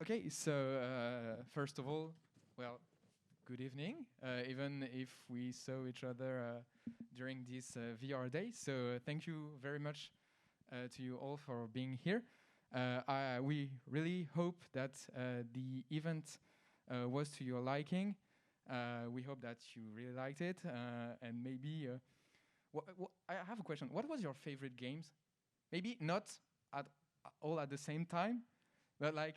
Okay, so first of all, well, good evening, even if we saw each other during this VR day. So thank you very much to you all for being here. We really hope that the event was to your liking. We hope that you really liked it, and maybe I have a question. What was your favorite games? Maybe not all at the same time, but like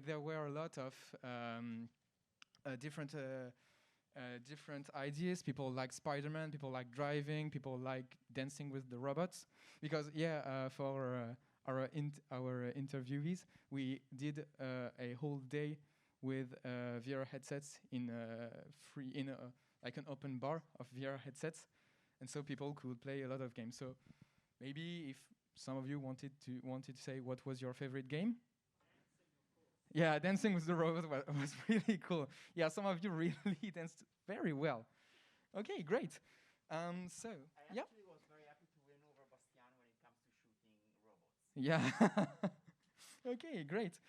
there were a lot of different ideas. People like Spider-Man, people like driving, people like dancing with the robots. Because for our interviewees, we did a whole day with VR headsets in like an open bar of VR headsets, and so people could play a lot of games. So maybe if some of you wanted to say what was your favorite game. Yeah, dancing with the robot was really cool. Yeah, some of you really danced very well. Okay, great. So, I actually was very happy to win over Bastian when it comes to shooting robots. Yeah. Okay, great.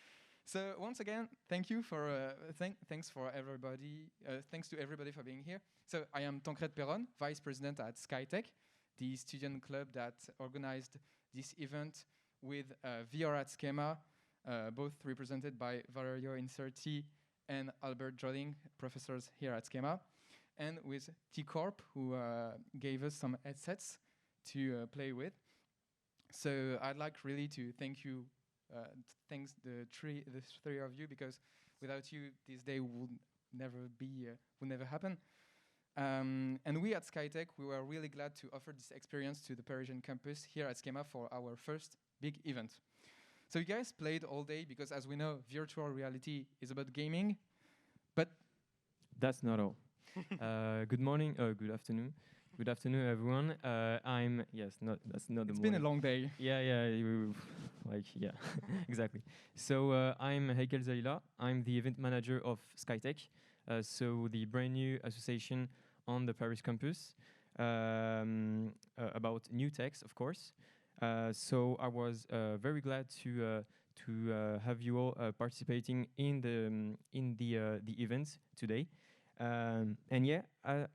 So once again, thank you for thanks for everybody. Thanks to everybody for being here. So I am Tancred Perron, Vice President at SkyteK, the student club that organized this event with VR at SKEMA. Both represented by Valério Incerti and Albert Jolling, professors here at SKEMA, and with TKorp, who gave us some headsets to play with. So I'd like really to thank you, thanks the three of you, because without you, this day would never happen. And we at SkyteK, we were really glad to offer this experience to the Parisian campus here at SKEMA for our first big event. So you guys played all day because, as we know, virtual reality is about gaming, but that's not all. Good morning, good afternoon. Good afternoon, everyone. That's not the morning. It's been a long day. Yeah, exactly. So I'm Heikel Zaila. I'm the event manager of SkyteK, so the brand new association on the Paris campus about new techs, of course. So I was very glad to have you all participating in the event today. And yeah,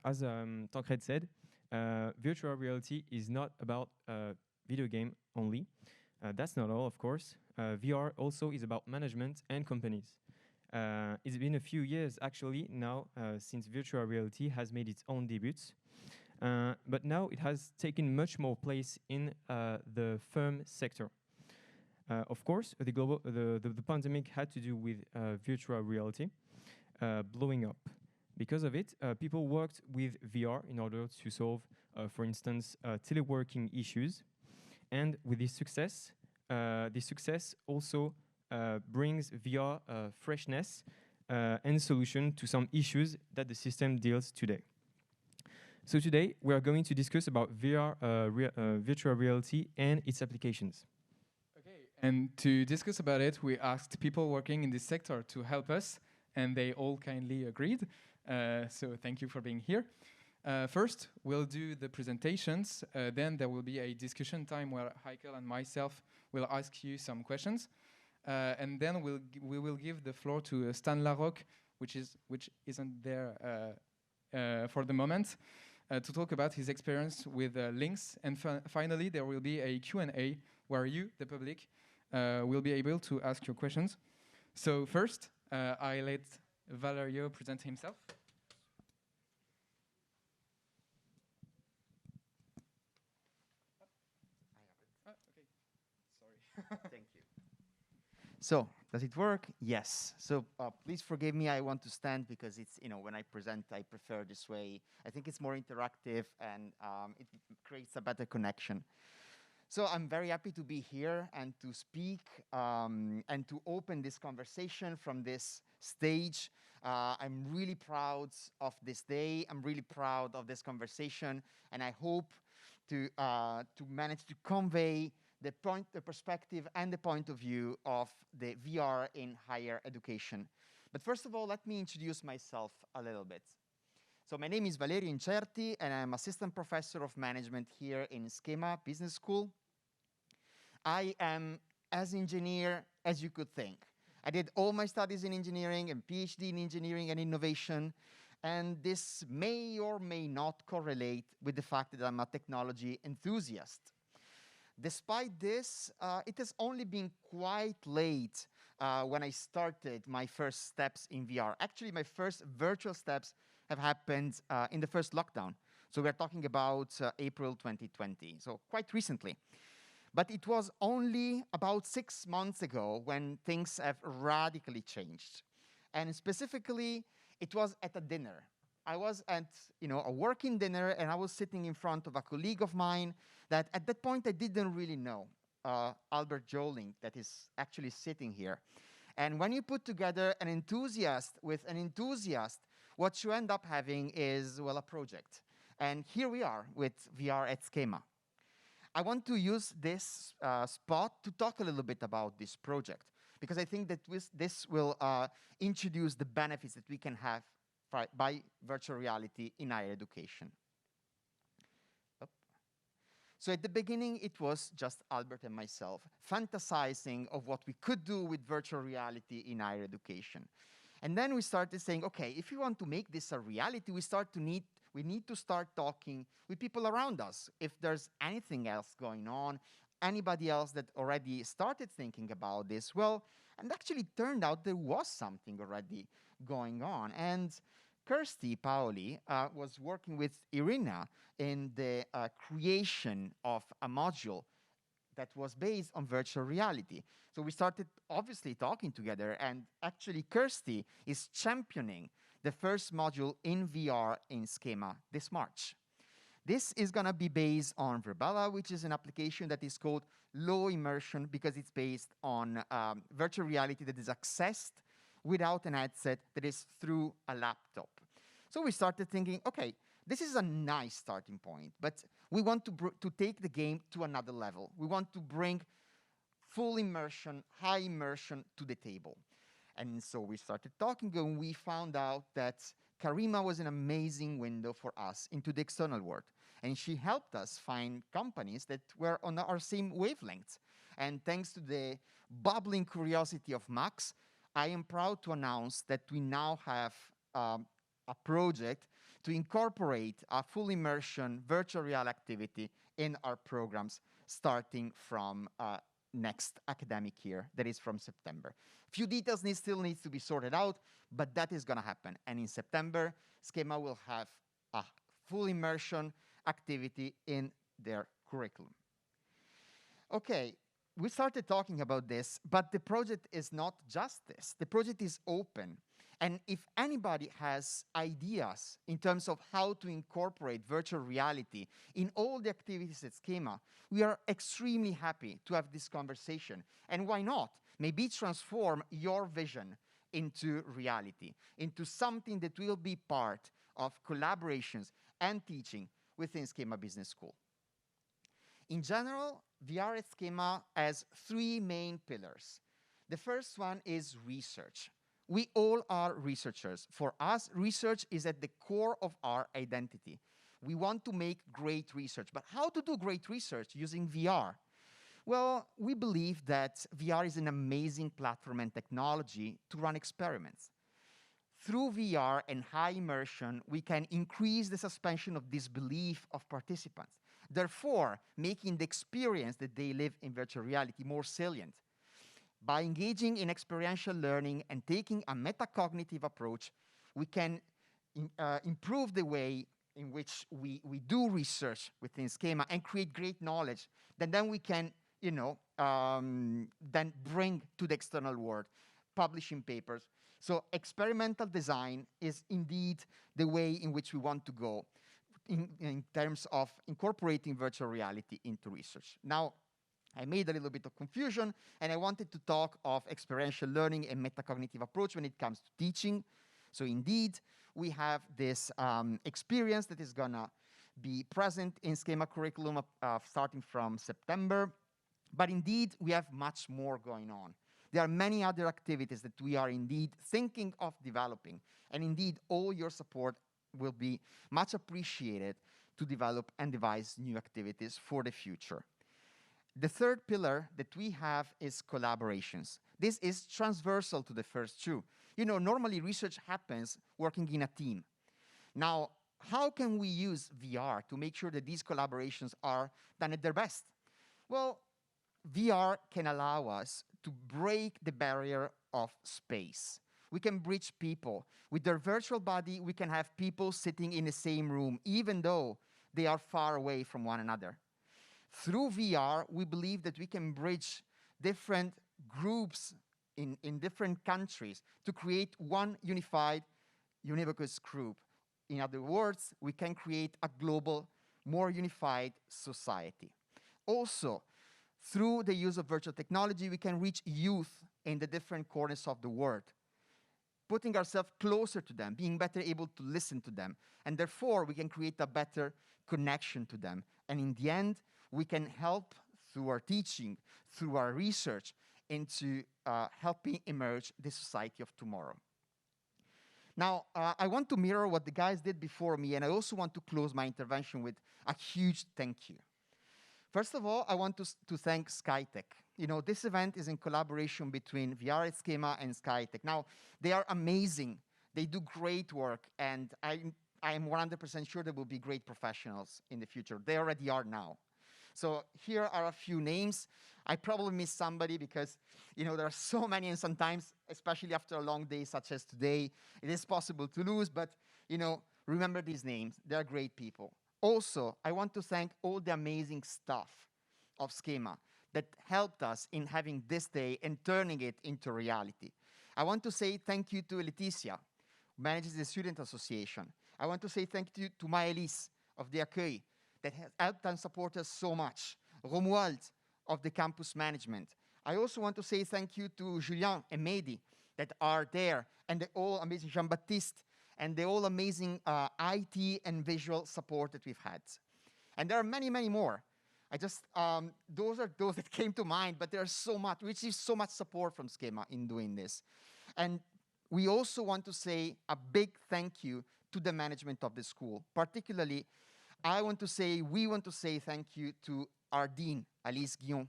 as Tancred said, virtual reality is not about video game only. That's not all, of course. VR also is about management and companies. It's been a few years actually now since virtual reality has made its own debuts. But now it has taken much more place in the firm sector. Of course, the pandemic had to do with virtual reality blowing up. Because of it, people worked with VR in order to solve, for instance, teleworking issues. And with this success also brings VR freshness and solution to some issues that the system deals today. So today, we are going to discuss about VR, virtual reality and its applications. Okay, and to discuss about it, we asked people working in this sector to help us, and they all kindly agreed. So thank you for being here. First, we'll do the presentations. Then there will be a discussion time where Heikel and myself will ask you some questions. And then we will give the floor to Stan Larroque, which isn't there for the moment, to talk about his experience with LYNX. And finally, there will be a Q&A where you, the public, will be able to ask your questions. So first, I let Valério present himself. I have it. Oh, okay. Sorry. Thank you. So, does it work? Yes. So please forgive me. I want to stand because it's, when I present, I prefer this way. I think it's more interactive and it creates a better connection. So I'm very happy to be here and to speak and to open this conversation from this stage. I'm really proud of this day. I'm really proud of this conversation, and I hope to manage to convey the perspective and the point of view of the VR in higher education. But first of all, let me introduce myself a little bit. So my name is Valério Incerti, and I'm assistant professor of management here in SKEMA Business School. I am as engineer as you could think. I did all my studies in engineering and PhD in engineering and innovation. And this may or may not correlate with the fact that I'm a technology enthusiast. Despite this, it has only been quite late when I started my first steps in VR. Actually, my first virtual steps have happened in the first lockdown. So we're talking about April 2020, so quite recently. But it was only about 6 months ago when things have radically changed. And specifically, it was at a dinner. I was at a working dinner, and I was sitting in front of a colleague of mine that at that point I didn't really know, Albert Joling, that is actually sitting here. And when you put together an enthusiast with an enthusiast, what you end up having is, well, a project. And here we are with VR at SKEMA. I want to use this spot to talk a little bit about this project, because I think that this will introduce the benefits that we can have by virtual reality in higher education. So at the beginning, it was just Albert and myself fantasizing of what we could do with virtual reality in higher education. And then we started saying, okay, if we want to make this a reality, we need to start talking with people around us. If there's anything else going on, anybody else that already started thinking about this, well, and actually it turned out there was something already going on. And Kirsty Paoli was working with Irina in the creation of a module that was based on virtual reality. So we started obviously talking together, and actually Kirsty is championing the first module in VR in SKEMA this March. This is going to be based on Verbella, which is an application that is called low immersion because it's based on virtual reality that is accessed without an headset, that is through a laptop. So we started thinking, okay, this is a nice starting point, but we want to take the game to another level. We want to bring full immersion, high immersion to the table. And so we started talking, and we found out that Karima was an amazing window for us into the external world. And she helped us find companies that were on our same wavelengths. And thanks to the bubbling curiosity of Max, I am proud to announce that we now have a project to incorporate a full immersion virtual real activity in our programs starting from next academic year, that is from September. Few details still needs to be sorted out, but that is going to happen. And in September, SKEMA will have a full immersion activity in their curriculum. Okay, we started talking about this, but the project is not just this. The project is open. And if anybody has ideas in terms of how to incorporate virtual reality in all the activities at SKEMA, we are extremely happy to have this conversation. And why not? Maybe transform your vision into reality, into something that will be part of collaborations and teaching within SKEMA Business School. In general, VR at SKEMA has 3 main pillars. The first one is research. We all are researchers. For us, research is at the core of our identity. We want to make great research. But how to do great research using VR? Well, we believe that VR is an amazing platform and technology to run experiments. Through VR and high immersion, we can increase the suspension of disbelief of participants, therefore making the experience that they live in virtual reality more salient. By engaging in experiential learning and taking a metacognitive approach, we can improve the way in which we do research within SKEMA and create great knowledge that then we can, then bring to the external world, publishing papers. So experimental design is indeed the way in which we want to go in terms of incorporating virtual reality into research. Now, I made a little bit of confusion, and I wanted to talk of experiential learning and metacognitive approach when it comes to teaching. So indeed, we have this experience that is going to be present in SKEMA curriculum starting from September. But indeed, we have much more going on. There are many other activities that we are indeed thinking of developing. And indeed, all your support will be much appreciated to develop and devise new activities for the future. The third pillar that we have is collaborations. This is transversal to the first two. You know, normally research happens working in a team. Now, how can we use VR to make sure that these collaborations are done at their best? Well, VR can allow us to break the barrier of space. We can bridge people. With their virtual body, we can have people sitting in the same room, even though they are far away from one another. Through VR, we believe that we can bridge different groups in different countries to create one unified, unibocus group. In other words, we can create a global, more unified society. Also, through the use of virtual technology, we can reach youth in the different corners of the world, putting ourselves closer to them, being better able to listen to them. And therefore, we can create a better connection to them. And in the end, we can help through our teaching, through our research, into helping emerge the society of tomorrow. Now, I want to mirror what the guys did before me, and I also want to close my intervention with a huge thank you. First of all, I want to thank SkyteK. You know, this event is in collaboration between VR at SKEMA and SkyteK. Now, they are amazing. They do great work, and I am 100% sure they will be great professionals in the future. They already are now. So here are a few names. I probably missed somebody because, you know, there are so many, and sometimes, especially after a long day such as today, it is possible to lose, but, you know, remember these names. They're great people. Also, I want to thank all the amazing staff of SKEMA that helped us in having this day and turning it into reality. I want to say thank you to Laetitia, who manages the Student Association. I want to say thank you to Maëlys of the Accueil, that has helped and supported us so much. Romuald of the Campus Management. I also want to say thank you to Julien and Mehdi that are there, and the all amazing Jean-Baptiste, and the all amazing IT and visual support that we've had. And there are many, many more. I just, those are those that came to mind, but there's so much, we receive so much support from SKEMA in doing this. And we also want to say a big thank you to the management of the school. Particularly, we want to say thank you to our dean, Alice Guillon,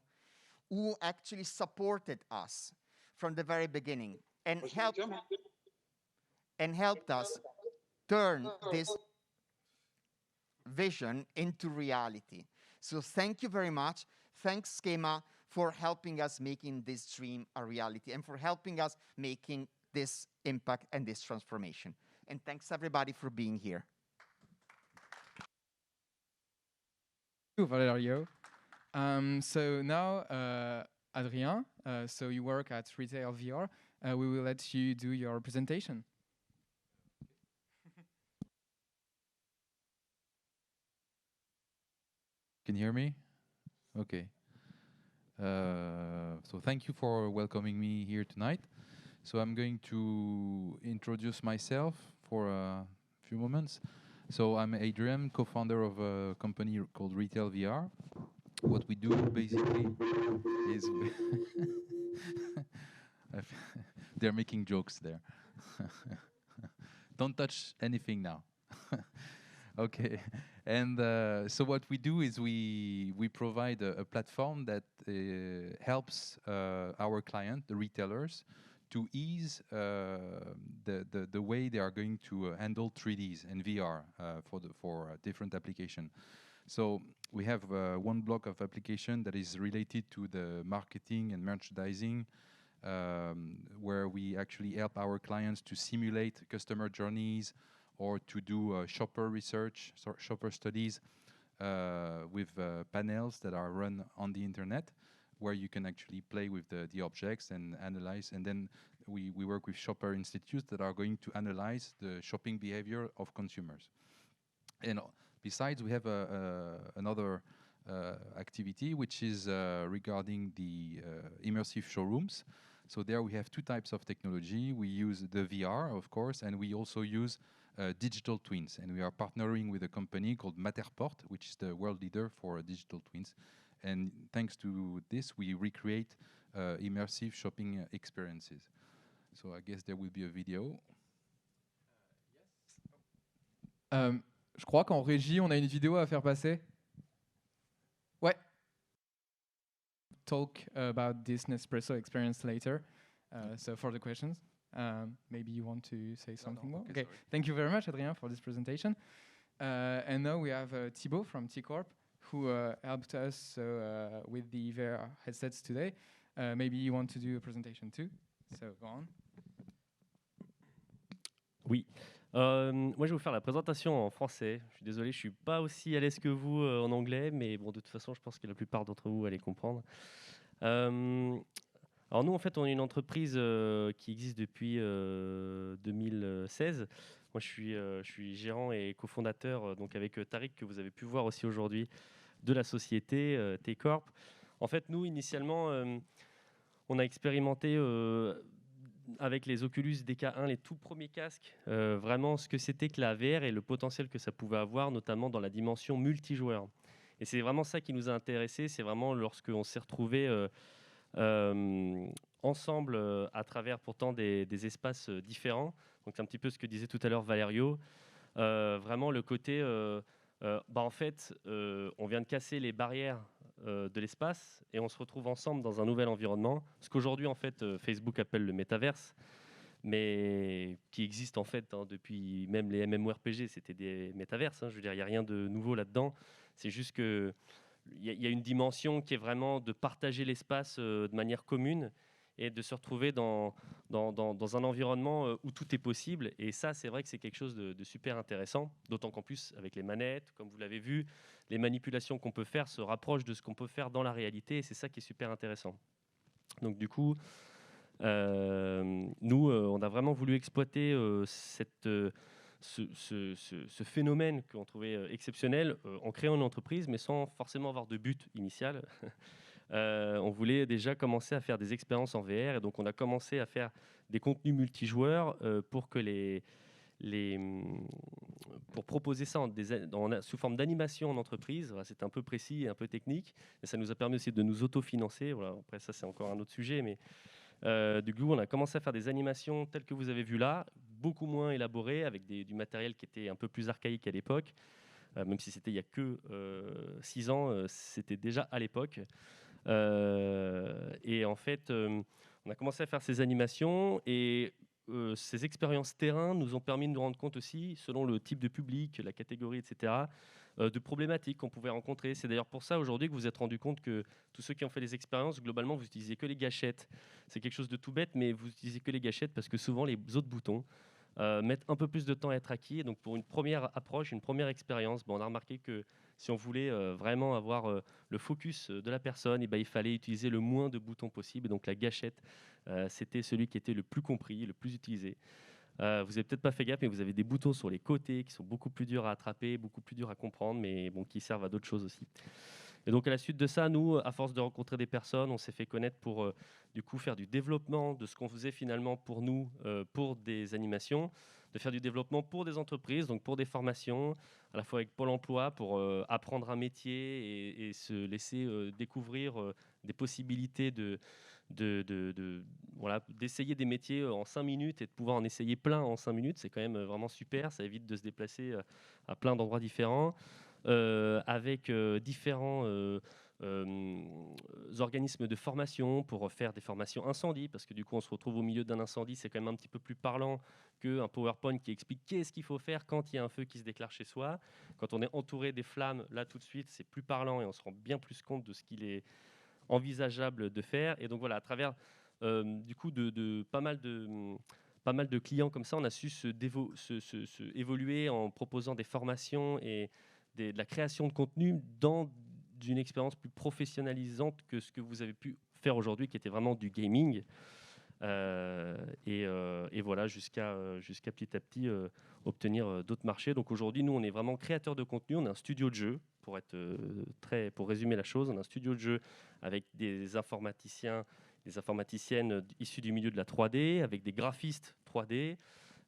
who actually supported us from the very beginning and helped us turn this vision into reality. So thank you very much. Thanks, SKEMA, for helping us making this dream a reality and for helping us making this impact and this transformation. And thanks, everybody, for being here. Thank you, Valerio. So now, Adrien, so you work at RetailVR. We will let you do your presentation. Can you hear me? Okay. So thank you for welcoming me here tonight. So I'm going to introduce myself for a few moments. So I'm Adrien, co-founder of a company called RetailVR. What we do basically is they're making jokes there. Don't touch anything now. Okay, and so what we do is we provide a platform that helps our client, the retailers, to ease the way they are going to handle 3Ds and VR for different application. So we have one block of application that is related to the marketing and merchandising, where we actually help our clients to simulate customer journeys or to do shopper research, shopper studies with panels that are run on the internet, where you can actually play with the objects and analyze. And then we work with shopper institutes that are going to analyze the shopping behavior of consumers. And besides, we have another activity, which is regarding the immersive showrooms. So there we have two types of technology. We use the VR, of course, and we also use digital twins. And we are partnering with a company called Matterport, which is the world leader for digital twins. And thanks to this, we recreate immersive shopping experiences. So I guess there will be a video. Je crois qu'en régie, on a une vidéo à faire passer. Ouais. talk about this Nespresso experience later. So for the questions, maybe you want to say something more? Okay, thank you very much, Adrien, for this presentation. And now we have Thibault from TKorp, who helped us with the VR headsets today. Maybe you want to do a presentation too, so go on. Oui. Moi, je vais vous faire la présentation en français. Je suis désolé, je ne suis pas aussi à l'aise que vous en anglais, mais bon, de toute façon, je pense que la plupart d'entre vous allez comprendre. Alors nous, en fait, on est une entreprise qui existe depuis 2016. Moi, je suis gérant et cofondateur, donc avec Tariq, que vous avez pu voir aussi aujourd'hui, de la société TKorp. En fait, nous, initialement, on a expérimenté avec les Oculus DK1, les tout premiers casques, vraiment ce que c'était que la VR et le potentiel que ça pouvait avoir, notamment dans la dimension multijoueur. Et c'est vraiment ça qui nous a intéressés, c'est vraiment lorsqu'on s'est retrouvés ensemble à travers pourtant des espaces différents. Donc c'est un petit peu ce que disait tout à l'heure Valério. Vraiment le côté, en fait, on vient de casser les barrières de l'espace et on se retrouve ensemble dans un nouvel environnement. Ce qu'aujourd'hui en fait Facebook appelle le métaverse, mais qui existe en fait depuis même les MMORPG, c'était des métaverses. Je veux dire, il n'y a rien de nouveau là-dedans. C'est juste que il y a une dimension qui est vraiment de partager l'espace de manière commune et de se retrouver dans un environnement où tout est possible. Et ça, c'est vrai que c'est quelque chose de super intéressant, d'autant qu'en plus, avec les manettes, comme vous l'avez vu, les manipulations qu'on peut faire se rapprochent de ce qu'on peut faire dans la réalité, et c'est ça qui est super intéressant. Donc du coup, nous, on a vraiment voulu exploiter ce phénomène qu'on trouvait exceptionnel en créant une entreprise, mais sans forcément avoir de but initial. On voulait déjà commencer à faire des expériences en VR, et donc on a commencé à faire des contenus multijoueurs pour proposer ça sous forme d'animation en entreprise. Voilà, c'est un peu précis et un peu technique, mais ça nous a permis aussi de nous autofinancer. Voilà, après ça c'est encore un autre sujet, mais du coup on a commencé à faire des animations telles que vous avez vu là, beaucoup moins élaborées, avec du matériel qui était un peu plus archaïque à l'époque, même si c'était il n'y a que 6 ans, c'était déjà à l'époque. Et en fait, on a commencé à faire ces animations, et ces expériences terrain nous ont permis de nous rendre compte aussi, selon le type de public, la catégorie, etc., de problématiques qu'on pouvait rencontrer. C'est d'ailleurs pour ça aujourd'hui que vous vous êtes rendu compte que tous ceux qui ont fait les expériences, globalement, vous n'utilisez que les gâchettes. C'est quelque chose de tout bête, mais vous n'utilisez que les gâchettes parce que souvent les autres boutons mettent un peu plus de temps à être acquis. Et donc pour une première approche, une première expérience, on a remarqué que si on voulait vraiment avoir le focus de la personne, il fallait utiliser le moins de boutons possible. Et donc la gâchette, c'était celui qui était le plus compris, le plus utilisé. Vous n'avez peut-être pas fait gaffe, mais vous avez des boutons sur les côtés qui sont beaucoup plus durs à attraper, beaucoup plus durs à comprendre, mais bon, qui servent à d'autres choses aussi. Et donc à la suite de ça, nous, à force de rencontrer des personnes, on s'est fait connaître pour du coup faire du développement de ce qu'on faisait finalement pour nous, pour des animations, de faire du développement pour des entreprises, donc pour des formations, à la fois avec Pôle emploi pour apprendre un métier et se laisser découvrir des possibilités d'essayer des métiers en 5 minutes et de pouvoir en essayer plein en 5 minutes. C'est quand même vraiment super, ça évite de se déplacer à plein d'endroits différents, avec différents organismes de formation pour faire des formations incendie, parce que du coup on se retrouve au milieu d'un incendie, c'est quand même un petit peu plus parlant qu'un PowerPoint qui explique qu'est-ce qu'il faut faire quand il y a un feu qui se déclare chez soi. Quand on est entouré des flammes, là tout de suite c'est plus parlant et on se rend bien plus compte de ce qu'il est envisageable de faire. Et donc voilà, à travers du coup de pas mal de clients comme ça, on a su évoluer en proposant des formations et de la création de contenu dans une expérience plus professionnalisante que ce que vous avez pu faire aujourd'hui, qui était vraiment du gaming. Et voilà, jusqu'à petit à petit obtenir d'autres marchés. Donc aujourd'hui, nous, on est vraiment créateurs de contenu. On a un studio de jeu, pour résumer la chose. On a un studio de jeu avec des informaticiens, des informaticiennes issus du milieu de la 3D, avec des graphistes 3D,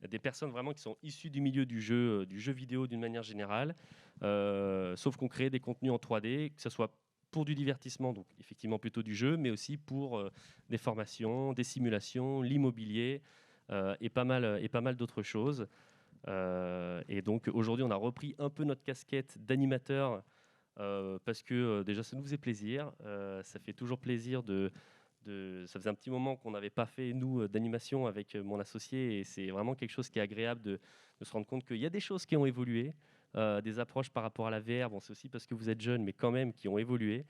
des personnes vraiment qui sont issues du milieu du jeu vidéo d'une manière générale, sauf qu'on crée des contenus en 3D, que ce soit pour du divertissement, donc effectivement plutôt du jeu, mais aussi pour des formations, des simulations, l'immobilier et pas mal d'autres choses. Et donc aujourd'hui, on a repris un peu notre casquette d'animateur parce que déjà ça nous faisait plaisir, ça fait toujours plaisir ça faisait un petit moment qu'on n'avait pas fait nous d'animation avec mon associé et c'est vraiment quelque chose qui est agréable de se rendre compte qu'il y a des choses qui ont évolué, des approches par rapport à la VR, bon c'est aussi parce que vous êtes jeunes mais quand même qui ont évolué.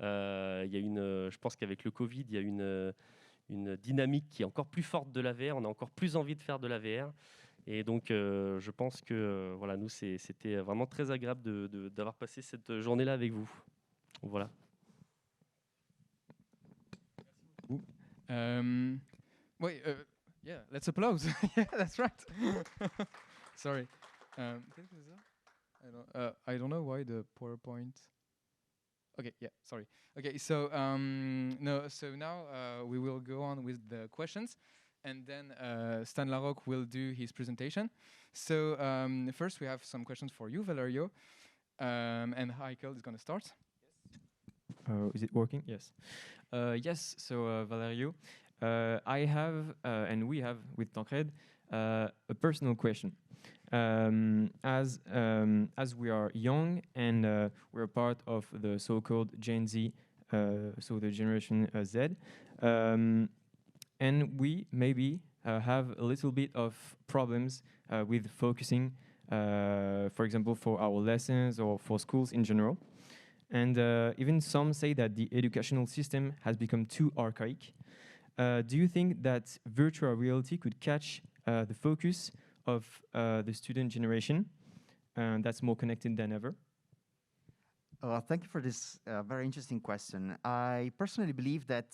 Il y a je pense qu'avec le Covid il y a une dynamique qui est encore plus forte de la VR, on a encore plus envie de faire de la VR. Et donc, je pense que voilà, nous, c'était vraiment très agréable d'avoir passé cette journée-là avec vous. Voilà. Wait, yeah, let's applause. Yeah, that's right. Sorry. Qu'est-ce que c'est ça? I don't know why the PowerPoint. Okay, yeah, sorry. Okay, so so now we will go on with the questions, and then Stan Larroque will do his presentation. So first we have some questions for you, Valerio, and Heikel is going to start. Is it working? Yes. Yes, so Valério, I have, and we have with Tancred, a personal question. As we are young and we're part of the so-called Gen Z, so the Generation Z, and we maybe have a little bit of problems with focusing, for example, for our lessons or for schools in general. And even some say that the educational system has become too archaic. Do you think that virtual reality could catch the focus of the student generation that's more connected than ever? Thank you for this very interesting question. I personally believe that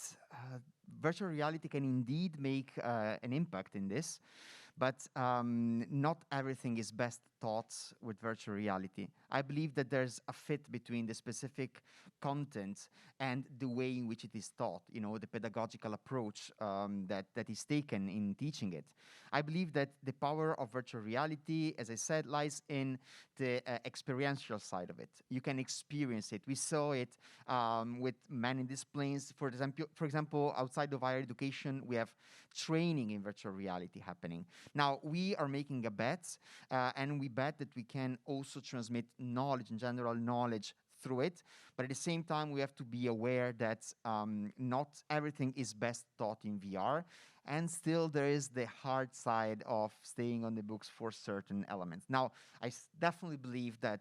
virtual reality can indeed make an impact in this, but not everything is best taught with virtual reality. I believe that there's a fit between the specific content and the way in which it is taught, you know, the pedagogical approach that is taken in teaching it. I believe that the power of virtual reality, as I said, lies in the experiential side of it. You can experience it. We saw it with many disciplines. For example, outside of higher education, we have training in virtual reality happening. Now, we are making a bet, and we bet that we can also transmit knowledge, in general knowledge, through it. But at the same time, we have to be aware that not everything is best taught in VR. And still, there is the hard side of staying on the books for certain elements. Now, I definitely believe that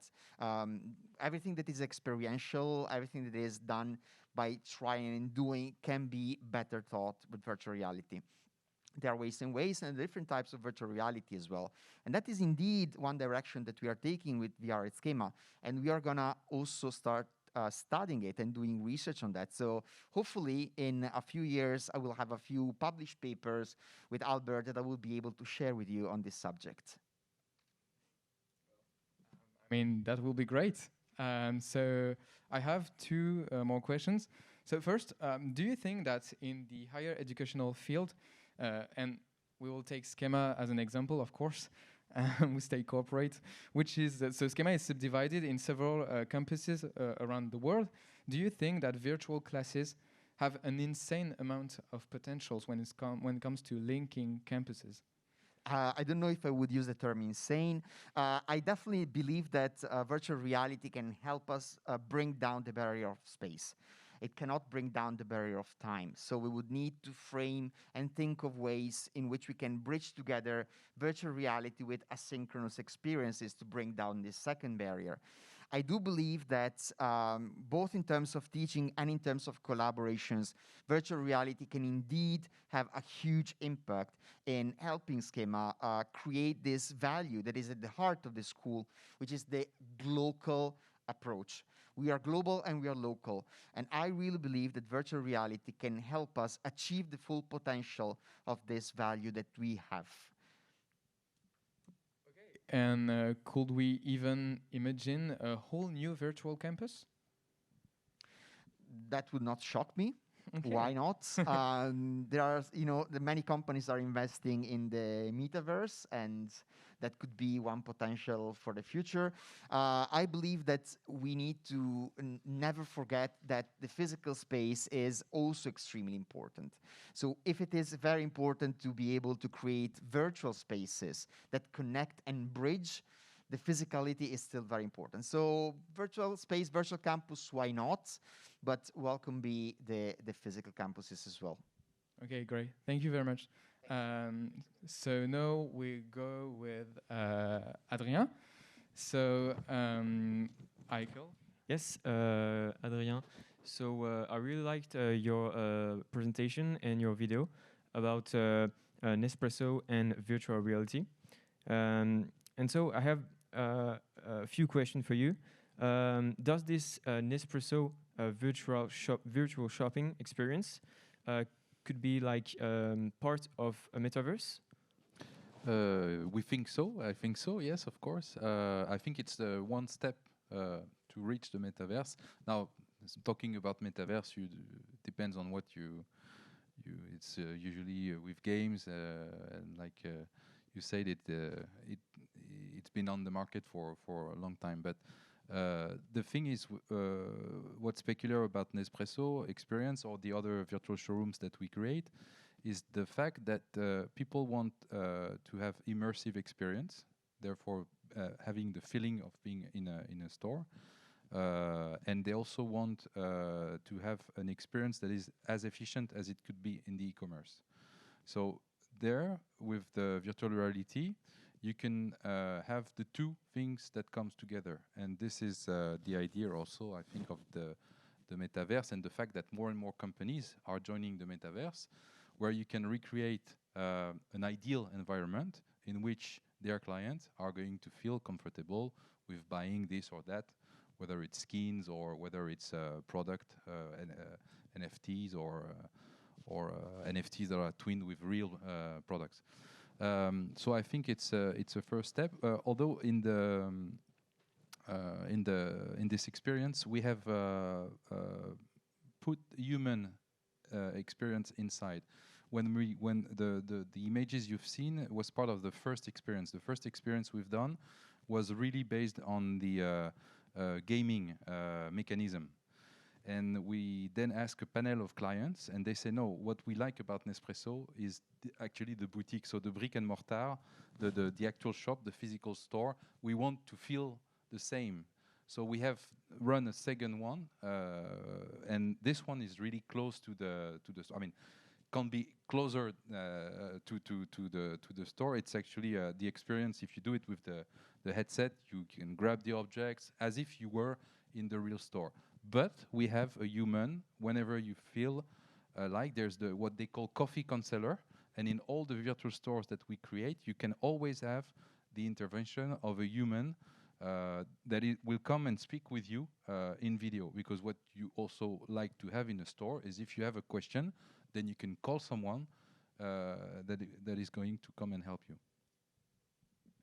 everything that is experiential, everything that is done by trying and doing can be better taught with virtual reality. There are ways and different types of virtual reality as well. And that is indeed one direction that we are taking with VR at SKEMA. And we are going to also start studying it and doing research on that. So hopefully in a few years, I will have a few published papers with Albert that I will be able to share with you on this subject. I mean, that will be great. So I have two more questions. So first, do you think that in the higher educational field, and we will take SKEMA as an example, of course, we stay corporate, which is, so SKEMA is subdivided in several campuses around the world. Do you think that virtual classes have an insane amount of potentials when it comes to linking campuses? I don't know if I would use the term insane. I definitely believe that virtual reality can help us bring down the barrier of space. It cannot bring down the barrier of time. So we would need to frame and think of ways in which we can bridge together virtual reality with asynchronous experiences to bring down this second barrier. I do believe that both in terms of teaching and in terms of collaborations, virtual reality can indeed have a huge impact in helping SKEMA create this value that is at the heart of the school, which is the local approach. We are global and we are local. And I really believe that virtual reality can help us achieve the full potential of this value that we have. Okay. And could we even imagine a whole new virtual campus? That would not shock me. Okay. Why not? There are, many companies are investing in the metaverse, and that could be one potential for the future. I believe that we need to never forget that the physical space is also extremely important. So if it is very important to be able to create virtual spaces that connect and bridge, the physicality is still very important. So virtual space, virtual campus, why not? But welcome be the physical campuses as well. Okay, great. Thank you very much. So now we go with Adrien. So, Eichel. Yes, Adrien. So I really liked your presentation and your video about Nespresso and virtual reality. And so I have a few questions for you. Does this Nespresso virtual shopping experience could be like part of a metaverse? We think so. I think so. Yes, of course. I think it's the one step to reach the metaverse. Now, talking about metaverse, depends on what you. It's usually with games, and like you said, it's been on the market for a long time. But the thing is, what's peculiar about Nespresso experience or the other virtual showrooms that we create is the fact that people want to have immersive experience, therefore having the feeling of being in a store, and they also want to have an experience that is as efficient as it could be in the e-commerce. So there, with the virtual reality, you can have the two things that comes together, and this is the idea also, I think, of the metaverse, and the fact that more and more companies are joining the metaverse, where you can recreate an ideal environment in which their clients are going to feel comfortable with buying this or that, whether it's skins or whether it's product NFTs or NFTs that are twinned with real products. So I think it's a first step. Although in this experience we have put human experience inside. When the images you've seen was part of the first experience. The first experience we've done was really based on the gaming mechanism. And we then ask a panel of clients, and they say, no, what we like about Nespresso is actually the boutique, so the brick and mortar, the actual shop, the physical store. We want to feel the same. So we have run a second one, and this one is really close to the I mean, can't be closer to the store. It's actually the experience. If you do it with the headset, you can grab the objects as if you were in the real store. But we have a human whenever you feel like. There's what they call coffee counselor, and in all the virtual stores that we create, you can always have the intervention of a human that will come and speak with you in video. Because what you also like to have in a store is, if you have a question, then you can call someone that is going to come and help you.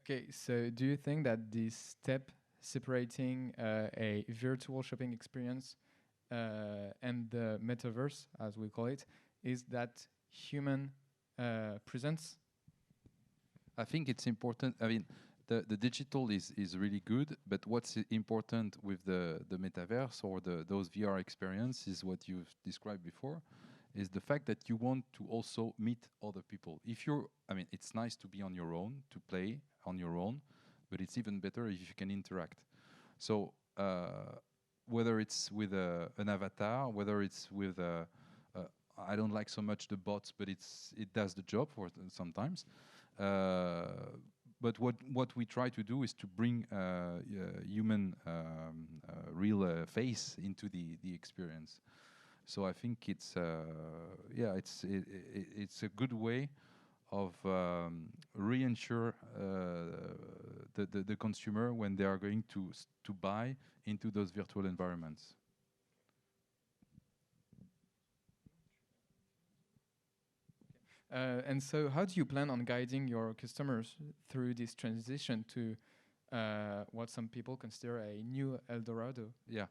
Okay, so do you think that this step separating a virtual shopping experience and the metaverse, as we call it, is that human presence? I think it's important. I mean, the digital is really good, but what's important with the metaverse or those VR experience is what you've described before, is the fact that you want to also meet other people. I mean, it's nice to be on your own, to play on your own, but it's even better if you can interact. So whether it's with an avatar, whether it's with I don't like so much the bots, but it does the job for sometimes. But what we try to do is to bring human real face into the experience. So I think it's it's a good way of reassure the consumer when they are going to buy into those virtual environments. And so how do you plan on guiding your customers through this transition to what some people consider a new El Dorado? Yeah.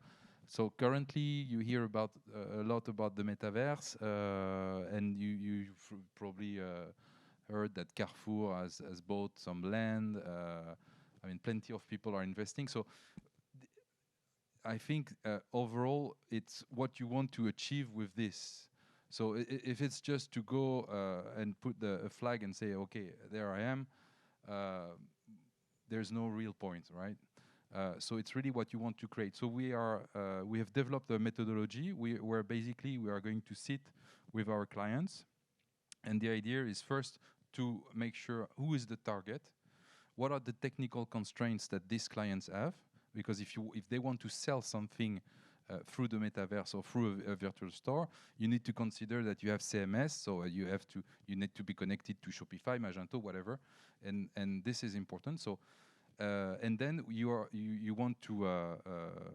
So currently you hear about a lot about the metaverse, and you've probably heard that Carrefour has bought some land. I mean, plenty of people are investing. So I think overall it's what you want to achieve with this. So if it's just to go and put a flag and say, okay, there I am, there's no real point, right? So it's really what you want to create. So we have developed a methodology where basically we are going to sit with our clients, and the idea is first to make sure who is the target, what are the technical constraints that these clients have, because if they want to sell something through the metaverse or through a virtual store, you need to consider that you have CMS, so you need to be connected to Shopify, Magento, whatever, and this is important. So and then you want to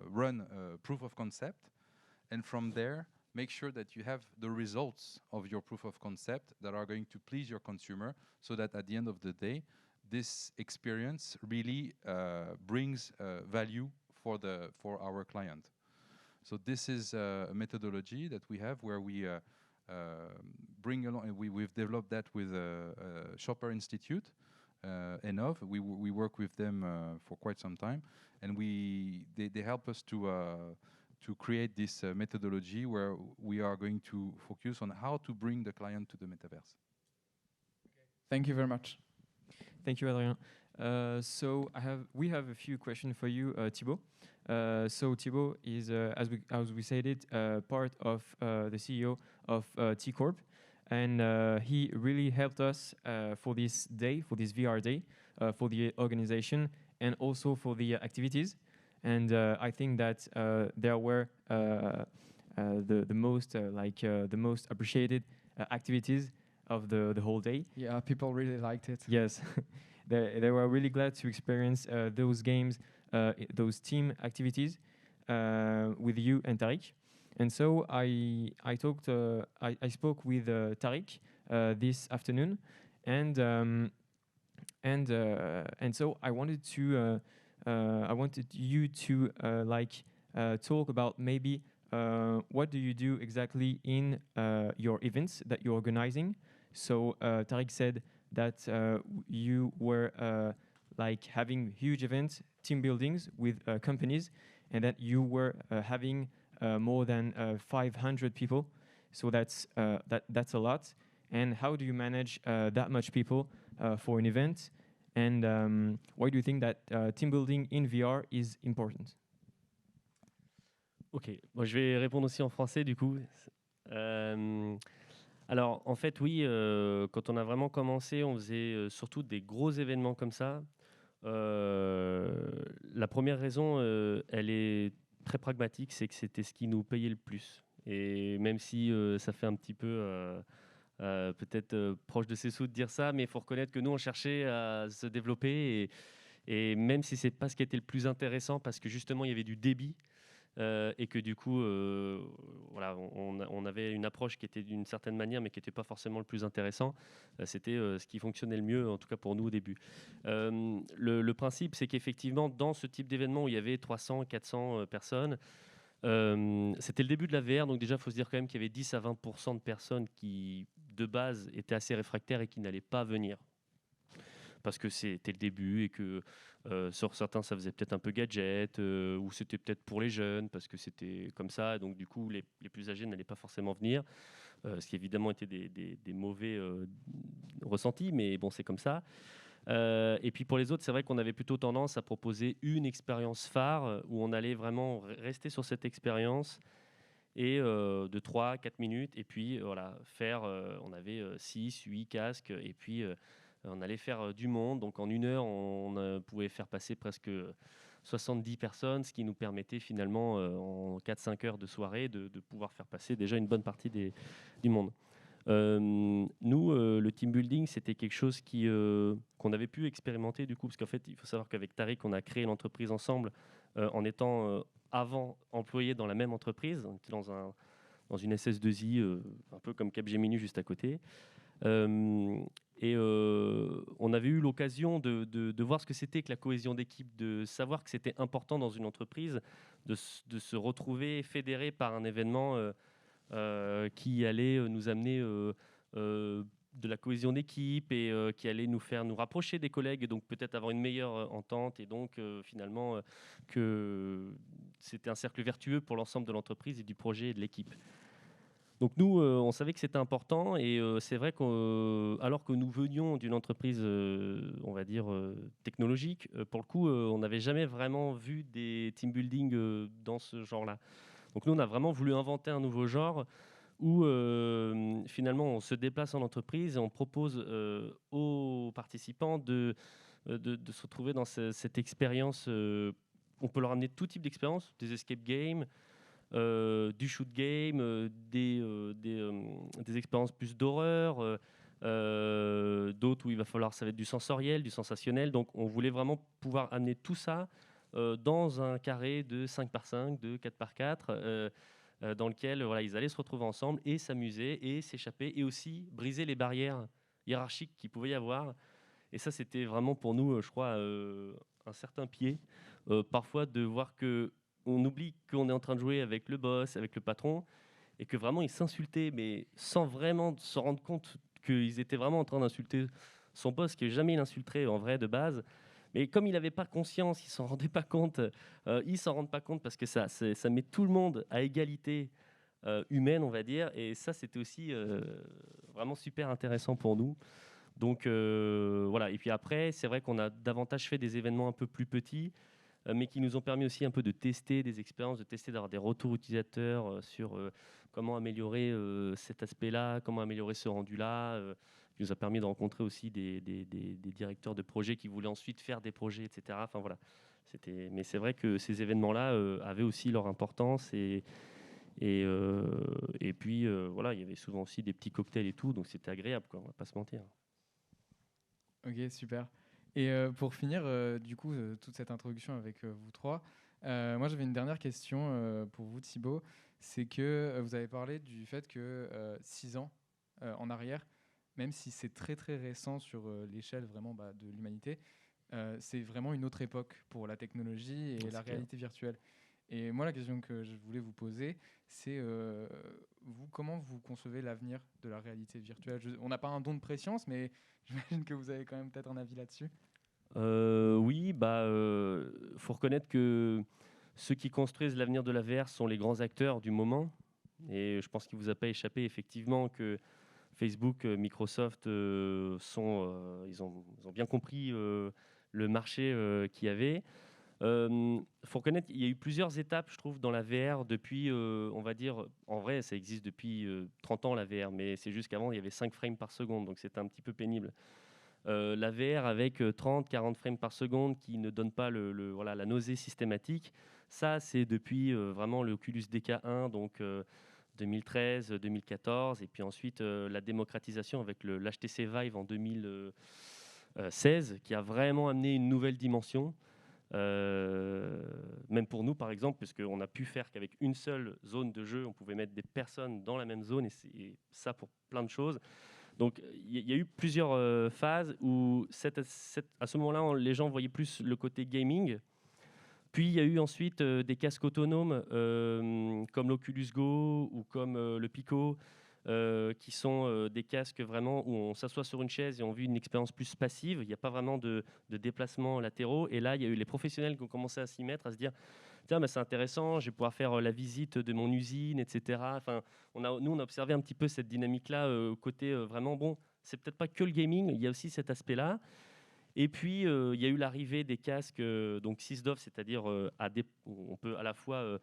run a proof of concept, and from there make sure that you have the results of your proof of concept that are going to please your consumer, so that at the end of the day, this experience really brings value for our client. So this is a methodology that we have where we bring along. We've developed that with Shopper Institute, Enov. We work with them for quite some time, and they help us to create this methodology where we are going to focus on how to bring the client to the metaverse. Thank you very much. Thank you, Adrien. So we have a few questions for you, Thibault. So Thibault is, as we said it, part of the CEO of TKorp, and he really helped us for this day, for this VR day, for the organization and also for the activities. And I think that there were the most appreciated activities of the whole day. Yeah, people really liked it. Yes, they were really glad to experience those games, those team activities with you and Tariq. And so I spoke with Tariq this afternoon, and so I wanted you to talk about maybe what do you do exactly in your events that you're organizing. So Tariq said that you were having huge events, team buildings with companies, and that you were having more than 500 people. So that's a lot. And how do you manage that much people for an event? And why do you think that team building in VR is important? Ok, moi, je vais répondre aussi en français du coup. Alors en fait oui, quand on a vraiment commencé, on faisait surtout des gros événements comme ça. La première raison, elle est très pragmatique, c'est que c'était ce qui nous payait le plus. Et même si ça fait un petit peu peut-être proche de ses sous de dire ça, mais il faut reconnaître que nous on cherchait à se développer et même si c'est pas ce qui était le plus intéressant parce que justement il y avait du débit et que du coup voilà, on avait une approche qui était d'une certaine manière mais qui n'était pas forcément le plus intéressant, c'était ce qui fonctionnait le mieux en tout cas pour nous au début. Le principe c'est qu'effectivement dans ce type d'événement où il y avait 300-400 personnes, c'était le début de la VR, donc déjà il faut se dire quand même qu'il y avait 10 à 20% de personnes qui de base étaient assez réfractaires et qui n'allaient pas venir parce que c'était le début et que sur certains ça faisait peut-être un peu gadget ou c'était peut-être pour les jeunes parce que c'était comme ça, donc du coup les plus âgés n'allaient pas forcément venir, ce qui évidemment était des mauvais ressentis, mais bon c'est comme ça. Et puis pour les autres, c'est vrai qu'on avait plutôt tendance à proposer une expérience phare où on allait vraiment rester sur cette expérience et de 3-4 minutes et puis voilà, on avait 6-8 casques et puis on allait faire du monde. Donc en 1 heure, on pouvait faire passer presque 70 personnes, ce qui nous permettait finalement en 4-5 heures de soirée de pouvoir faire passer déjà une bonne partie du monde. Nous, le team building, c'était quelque chose qu'on avait pu expérimenter du coup, parce qu'en fait, il faut savoir qu'avec Tariq, on a créé l'entreprise ensemble en étant avant employés dans la même entreprise. On était dans une SS2I, un peu comme Capgemini juste à côté. Et on avait eu l'occasion de voir ce que c'était que la cohésion d'équipe, de savoir que c'était important dans une entreprise de se retrouver fédéré par un événement qui allait nous amener de la cohésion d'équipe et qui allait nous faire nous rapprocher des collègues et donc peut-être avoir une meilleure entente et donc finalement que c'était un cercle vertueux pour l'ensemble de l'entreprise et du projet et de l'équipe. Donc nous, on savait que c'était important et c'est vrai qu'alors que nous venions d'une entreprise, on va dire, technologique, pour le coup, on n'avait jamais vraiment vu des team building dans ce genre-là. Donc nous, on a vraiment voulu inventer un nouveau genre où finalement on se déplace en entreprise et on propose aux participants de se retrouver dans cette expérience. On peut leur amener tout type d'expérience, des escape games, du shoot game, des expériences plus d'horreur, d'autres où il va falloir, ça va être du sensoriel, du sensationnel. Donc on voulait vraiment pouvoir amener tout ça dans un carré de 5 par 5, de 4 par 4, dans lequel voilà, ils allaient se retrouver ensemble et s'amuser et s'échapper et aussi briser les barrières hiérarchiques qu'il pouvait y avoir. Et ça, c'était vraiment pour nous, je crois, un certain pied. Parfois, de voir que on oublie qu'on est en train de jouer avec le boss, avec le patron, et que vraiment ils s'insultaient, mais sans vraiment se rendre compte qu'ils étaient vraiment en train d'insulter son boss, que jamais il insulterait en vrai de base. Mais comme il n'avait pas conscience, il s'en rendait pas compte. Ils s'en rendent pas compte parce que ça met tout le monde à égalité humaine, on va dire. Et ça, c'était aussi vraiment super intéressant pour nous. Donc voilà. Et puis après, c'est vrai qu'on a davantage fait des événements un peu plus petits, mais qui nous ont permis aussi un peu de tester des expériences, d'avoir des retours utilisateurs sur comment améliorer cet aspect-là, comment améliorer ce rendu-là. Qui nous a permis de rencontrer aussi des directeurs de projets qui voulaient ensuite faire des projets, etc. Enfin voilà. Mais c'est vrai que ces événements-là avaient aussi leur importance et puis voilà, il y avait souvent aussi des petits cocktails et tout, donc c'était agréable, quoi, on va pas se mentir. Ok, super. Et pour finir, du coup, toute cette introduction avec vous trois, moi j'avais une dernière question pour vous, Thibault. C'est que vous avez parlé du fait que 6 ans en arrière, même si c'est très très récent sur l'échelle vraiment de l'humanité, c'est vraiment une autre époque pour la technologie et la réalité virtuelle. Et moi, la question que je voulais vous poser, c'est vous, comment vous concevez l'avenir de la réalité virtuelle? On n'a pas un don de préscience, mais j'imagine que vous avez quand même peut-être un avis là-dessus. Oui, faut reconnaître que ceux qui construisent l'avenir de la VR sont les grands acteurs du moment. Et je pense qu'il ne vous a pas échappé effectivement que Facebook, Microsoft ils ont bien compris le marché qu'il y avait. Faut reconnaître qu'il y a eu plusieurs étapes, je trouve, dans la VR depuis, on va dire, en vrai, ça existe depuis 30 ans la VR, mais c'est juste qu'avant, il y avait 5 frames par seconde, donc c'était un petit peu pénible. La VR avec 30, 40 frames par seconde qui ne donne pas voilà, la nausée systématique, ça, c'est depuis vraiment le Oculus DK1, donc 2013, 2014, et puis ensuite la démocratisation avec l'HTC Vive en 2016, qui a vraiment amené une nouvelle dimension. Même pour nous par exemple, puisqu'on a pu faire qu'avec une seule zone de jeu, on pouvait mettre des personnes dans la même zone, et ça pour plein de choses. Donc il y a eu plusieurs phases où à ce moment-là, les gens voyaient plus le côté gaming. Puis il y a eu ensuite des casques autonomes comme l'Oculus Go ou comme le Pico, qui sont des casques vraiment où on s'assoit sur une chaise et on vit une expérience plus passive. Il n'y a pas vraiment de déplacements latéraux. Et là, il y a eu les professionnels qui ont commencé à s'y mettre, à se dire tiens, c'est intéressant, je vais pouvoir faire la visite de mon usine, etc. Enfin, nous, on a observé un petit peu cette dynamique-là, côté vraiment, bon, c'est peut-être pas que le gaming, il y a aussi cet aspect-là. Et puis, il y a eu l'arrivée des casques, donc 6DoF, c'est-à-dire on peut à la fois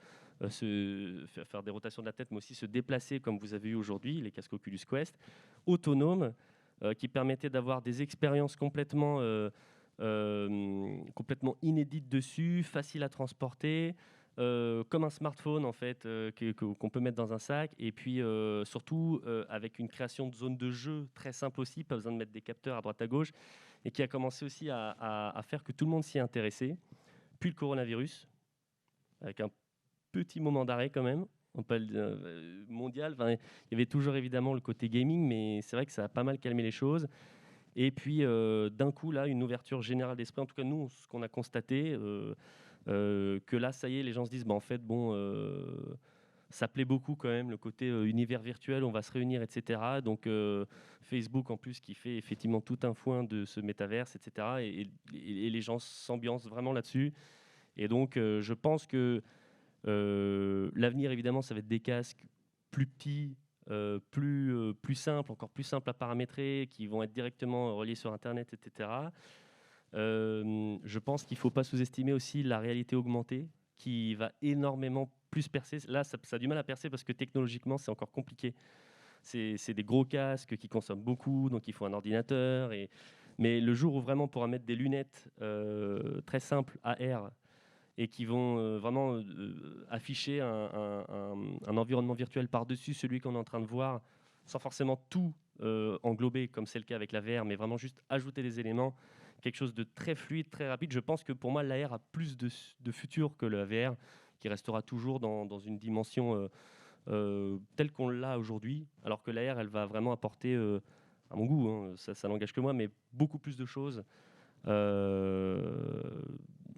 faire des rotations de la tête, mais aussi se déplacer, comme vous avez eu aujourd'hui, les casques Oculus Quest, autonomes, qui permettaient d'avoir des expériences complètement inédites dessus, faciles à transporter, comme un smartphone en fait, qu'on peut mettre dans un sac, et puis surtout avec une création de zone de jeu très simple aussi, pas besoin de mettre des capteurs à droite à gauche, et qui a commencé aussi à faire que tout le monde s'y intéressait. Puis le coronavirus, avec un petit moment d'arrêt quand même, on peut le dire, mondial. Enfin, il y avait toujours évidemment le côté gaming, mais c'est vrai que ça a pas mal calmé les choses. Et puis d'un coup, là, une ouverture générale d'esprit. En tout cas, nous, ce qu'on a constaté, que là, ça y est, les gens se disent, en fait, ça plaît beaucoup quand même, le côté univers virtuel, on va se réunir, etc. Donc Facebook en plus qui fait effectivement tout un foin de ce métaverse, etc. Et les gens s'ambiancent vraiment là-dessus. Et donc je pense que l'avenir, évidemment, ça va être des casques plus petits, plus simples, encore plus simples à paramétrer, qui vont être directement reliés sur Internet, etc. Je pense qu'il ne faut pas sous-estimer aussi la réalité augmentée, qui va énormément plus percer. Là, ça a du mal à percer parce que technologiquement, c'est encore compliqué. C'est des gros casques qui consomment beaucoup, donc il faut un ordinateur. Mais le jour où vraiment on pourra mettre des lunettes très simples AR et qui vont vraiment afficher un environnement virtuel par-dessus celui qu'on est en train de voir, sans forcément tout englober, comme c'est le cas avec la VR, mais vraiment juste ajouter des éléments, quelque chose de très fluide, très rapide. Je pense que pour moi, l'AR a plus de futur que la VR, qui restera toujours dans une dimension telle qu'on l'a aujourd'hui, alors que l'AR, elle va vraiment apporter, à mon goût, hein, ça n'engage que moi, mais beaucoup plus de choses.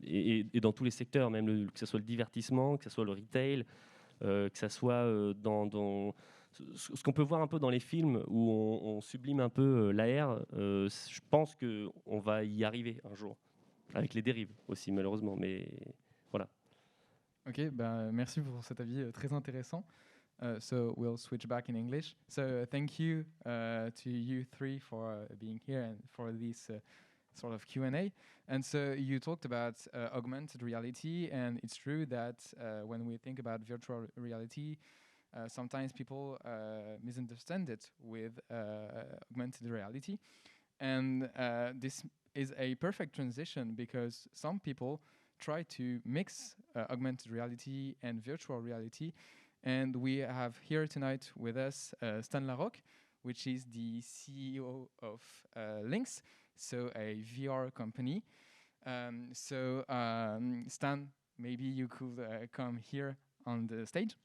Et dans tous les secteurs, même que ce soit le divertissement, que ce soit le retail, que ce soit dans ce qu'on peut voir un peu dans les films où on sublime un peu l'AR. Je pense qu'on va y arriver un jour, avec les dérives aussi malheureusement, mais voilà. Ok, ben, merci pour cet avis très intéressant. So we'll switch back in English. So thank you to you three for being here and for this sort of Q&A. And so you talked about augmented reality, and it's true that when we think about virtual reality, sometimes people misunderstand it with augmented reality. And this is a perfect transition because some people try to mix augmented reality and virtual reality. And we have here tonight with us Stan Larroque, which is the CEO of LYNX, so a VR company. Stan, maybe you could come here on the stage.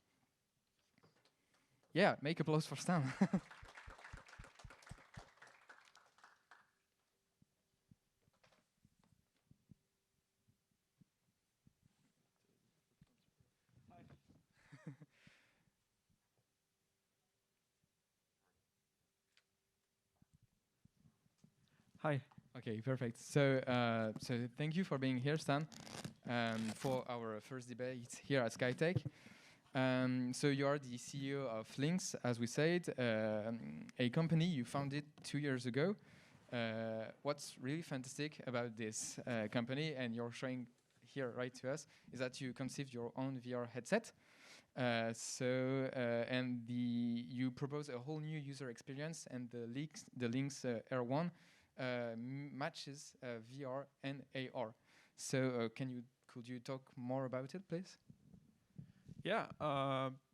Yeah, make applause for Stan. Hi. Okay, perfect. So thank you for being here, Stan, for our first debate here at SkyteK. So you are the CEO of LYNX, as we said, a company you founded 2 years ago. What's really fantastic about this company, and you're showing here right to us, is that you conceived your own VR headset. And you propose a whole new user experience, and the LYNX RERUN matches VR and AR. So could you talk more about it, please? Yeah.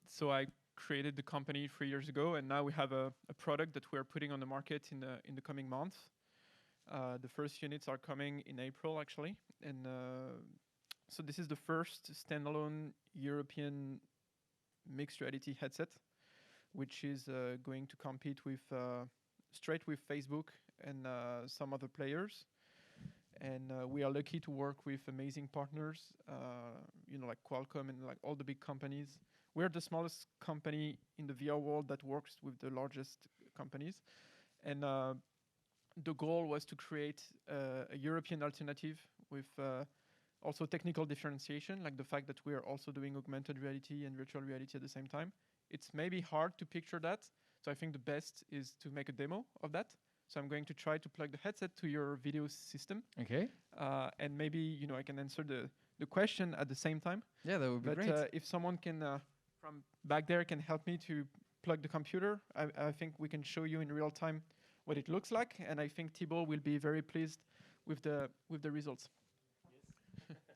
So I created the company 3 years ago, and now we have a product that we're putting on the market in the coming months. The first units are coming in April, actually, and so this is the first standalone European mixed reality headset, which is going to compete with straight with Facebook and some other players. And we are lucky to work with amazing partners, like Qualcomm and like all the big companies. We're the smallest company in the VR world that works with the largest companies. And the goal was to create a European alternative with also technical differentiation, like the fact that we are also doing augmented reality and virtual reality at the same time. It's maybe hard to picture that. So I think the best is to make a demo of that. So I'm going to try to plug the headset to your video system. Okay. And maybe I can answer the question at the same time. Yeah, that would be great. But if someone can from back there can help me to plug the computer, I think we can show you in real time what it looks like, and I think Thibault will be very pleased with the results. Yes.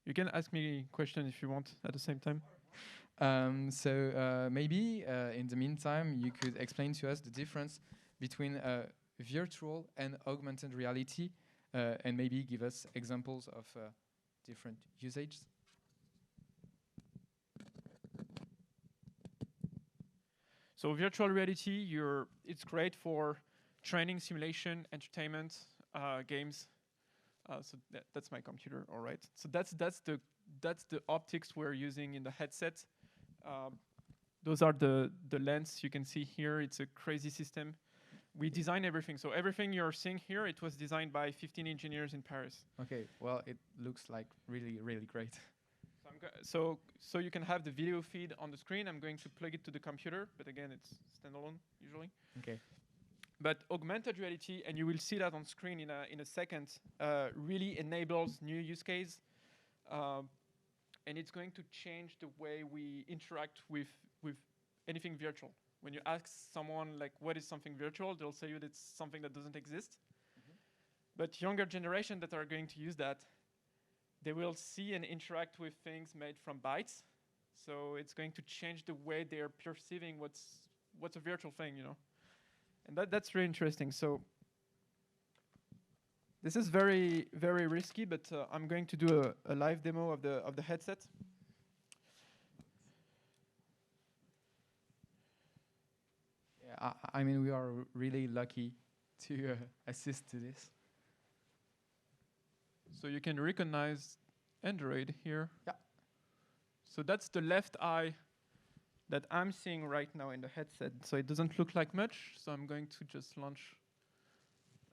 You can ask me questions if you want at the same time. Maybe in the meantime, you could explain to us the difference between virtual and augmented reality, and maybe give us examples of different usages. So virtual reality, it's great for training, simulation, entertainment, games. So that's my computer, all right. So that's the optics we're using in the headset. Those are the lens you can see here. It's a crazy system. we design everything. So everything you're seeing here, it was designed by 15 engineers in Paris. Okay, well, it looks like really, really great. So you can have the video feed on the screen. I'm going to plug it to the computer, but again, it's standalone usually. Okay. But augmented reality, and you will see that on screen in a second, really enables new use case, and it's going to change the way we interact with anything virtual. When you ask someone like, what is something virtual, they'll say you it's something that doesn't exist. But younger generation that are going to use that, they will see and interact with things made from bytes. So it's going to change the way they're perceiving what's a virtual thing, you know. And that's really interesting. So this is very, very risky, but I'm going to do a live demo of the headset. Yeah, I mean, we are really lucky to assist to this. So you can recognize Android here. Yeah. So that's the left eye that I'm seeing right now in the headset. So it doesn't look like much. So I'm going to just launch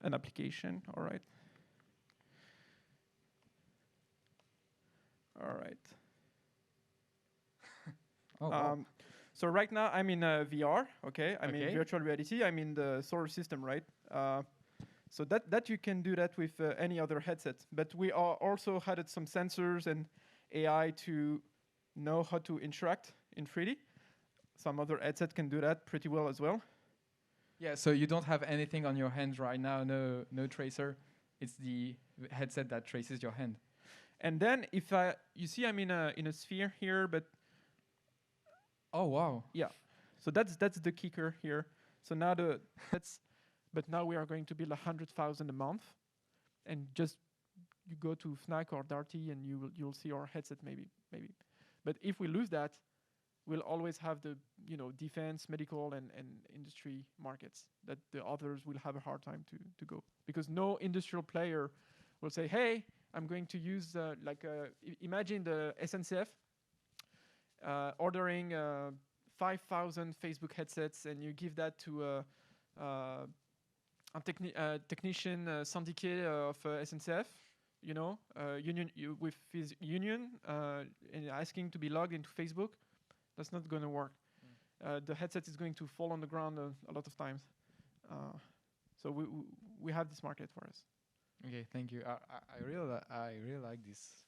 an application. All right. All right. Oh, wow. So right now I'm in VR. Okay. I'm in virtual reality. I'm in the solar system, right? So that you can do that with any other headset. But we are also added some sensors and AI to know how to interact in 3D. Some other headset can do that pretty well as well. Yeah, so you don't have anything on your hand right now, no tracer. It's the headset that traces your hand. And then if you see I'm in a sphere here, but oh wow. Yeah. So that's the kicker here. So now but now we are going to build 100,000 a month, and just you go to Fnac or Darty and you'll see our headset maybe. But if we lose that, we'll always have the defense, medical, and industry markets that the others will have a hard time to go, because no industrial player will say, hey, I'm going to use imagine the SNCF ordering 5,000 Facebook headsets, and you give that to a technician syndiqué of SNCF, with his union, and asking to be logged into Facebook. That's not going to work. The headset is going to fall on the ground a lot of times. So we have this market for us. Okay, thank you. I really like this.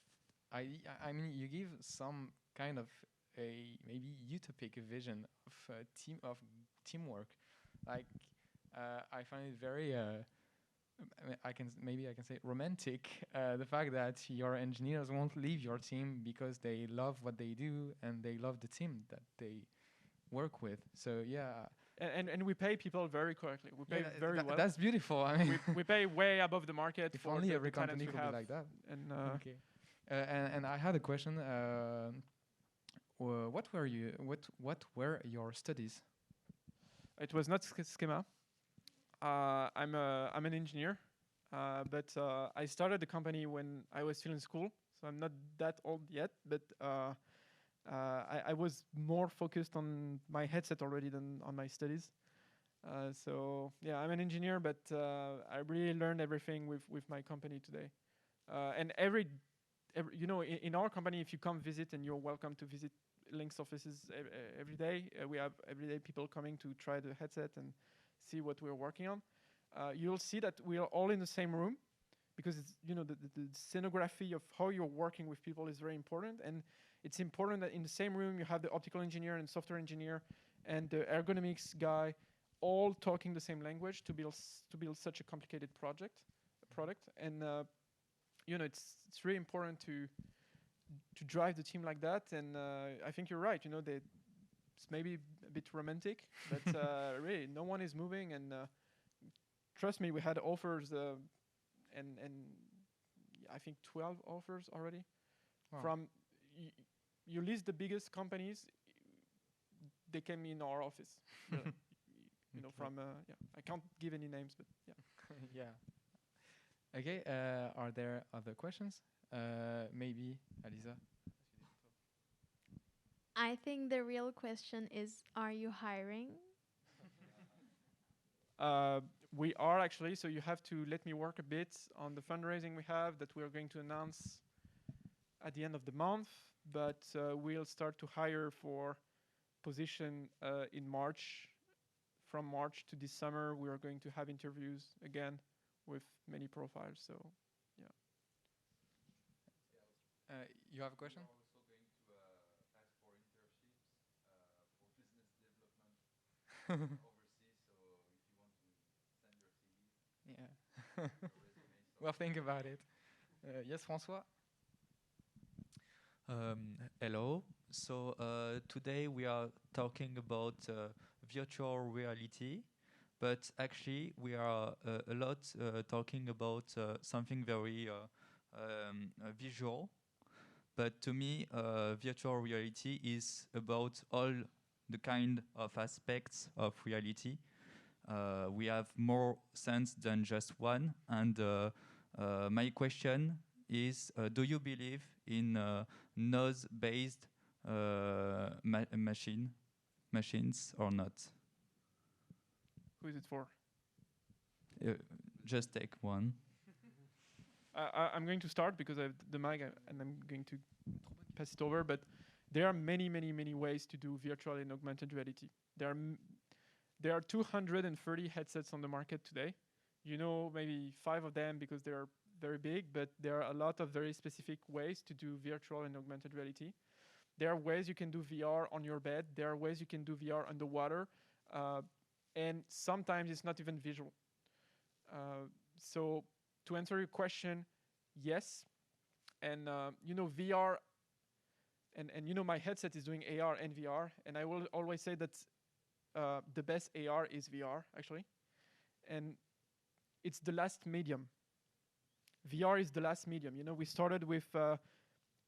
I mean, you give some kind of a maybe utopic vision of teamwork. Like I find it very I can say romantic. The fact that your engineers won't leave your team because they love what they do and they love the team that they work with. So yeah. And we pay people very correctly. We pay very well. That's beautiful. I mean, we pay way above the market. If for only the every talents company we could have. be like that. And okay. And I had a question. What were your studies? It was not SKEMA. I'm an engineer, but I started the company when I was still in school, so I'm not that old yet. But I was more focused on my headset already than on my studies. So yeah, I'm an engineer, but I really learned everything with my company today. And every in our company, if you come visit, and you're welcome to visit LYNX offices every day. We have everyday people coming to try the headset and see what we're working on. You'll see that we are all in the same room, because it's, the scenography of how you're working with people is very important, and it's important that in the same room you have the optical engineer and software engineer and the ergonomics guy all talking the same language to build such a complicated product. And it's really important to drive the team like that. And I think you're right. It's maybe a bit romantic, but really no one is moving. And trust me, we had offers, and I think 12 offers already. Wow. From you list the biggest companies, they came in our office. Really. From I can't give any names, but yeah. Yeah. Okay. Are there other questions? Maybe Alisa. I think the real question is, are you hiring? We are actually, so you have to let me work a bit on the fundraising we have that we're going to announce at the end of the month, but we'll start to hire for position in March. From March to this summer, we are going to have interviews again with many profiles, so yeah. You have a question? We're also going to ask for internships for business development overseas. So if you want to send your CV, Yeah. your resume. Well, think about it. Yes, François? Hello. So today we are talking about virtual reality, but actually we are a lot talking about something very visual. But to me, virtual reality is about all the kind of aspects of reality. We have more sense than just one. And my question is, do you believe in nose-based machines or not? Who is it for? Just take one. I'm going to start because I have the mic and I'm going to pass it over. But there are many, many, many ways to do virtual and augmented reality. There are 230 headsets on the market today. You know maybe 5 of them because they're very big, but there are a lot of very specific ways to do virtual and augmented reality. There are ways you can do VR on your bed. There are ways you can do VR underwater. And sometimes it's not even visual. So to answer your question, yes. And you know, VR, and you know my headset is doing AR and VR, and I will always say that the best AR is VR, actually. And it's the last medium. VR is the last medium. You know, we started with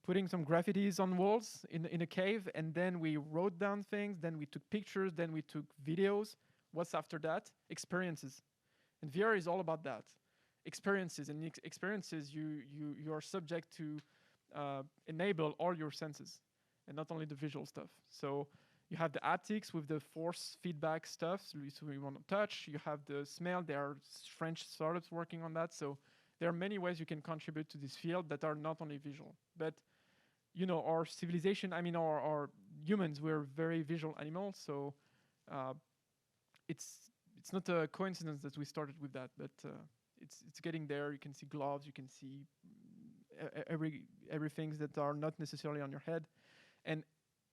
putting some graffitis on walls in a cave, and then we wrote down things, then we took pictures, then we took videos. What's after that? Experiences. And VR is all about that. Experiences, and experiences you are subject to enable all your senses, and not only the visual stuff. So you have the haptics with the force feedback stuff, so you want to touch. You have the smell. There are French startups working on that. So there are many ways you can contribute to this field that are not only visual. But you know, our civilization, I mean, our humans, we're very visual animals. So it's not a coincidence that we started with that, but it's getting there. You can see gloves. You can see everything that are not necessarily on your head. And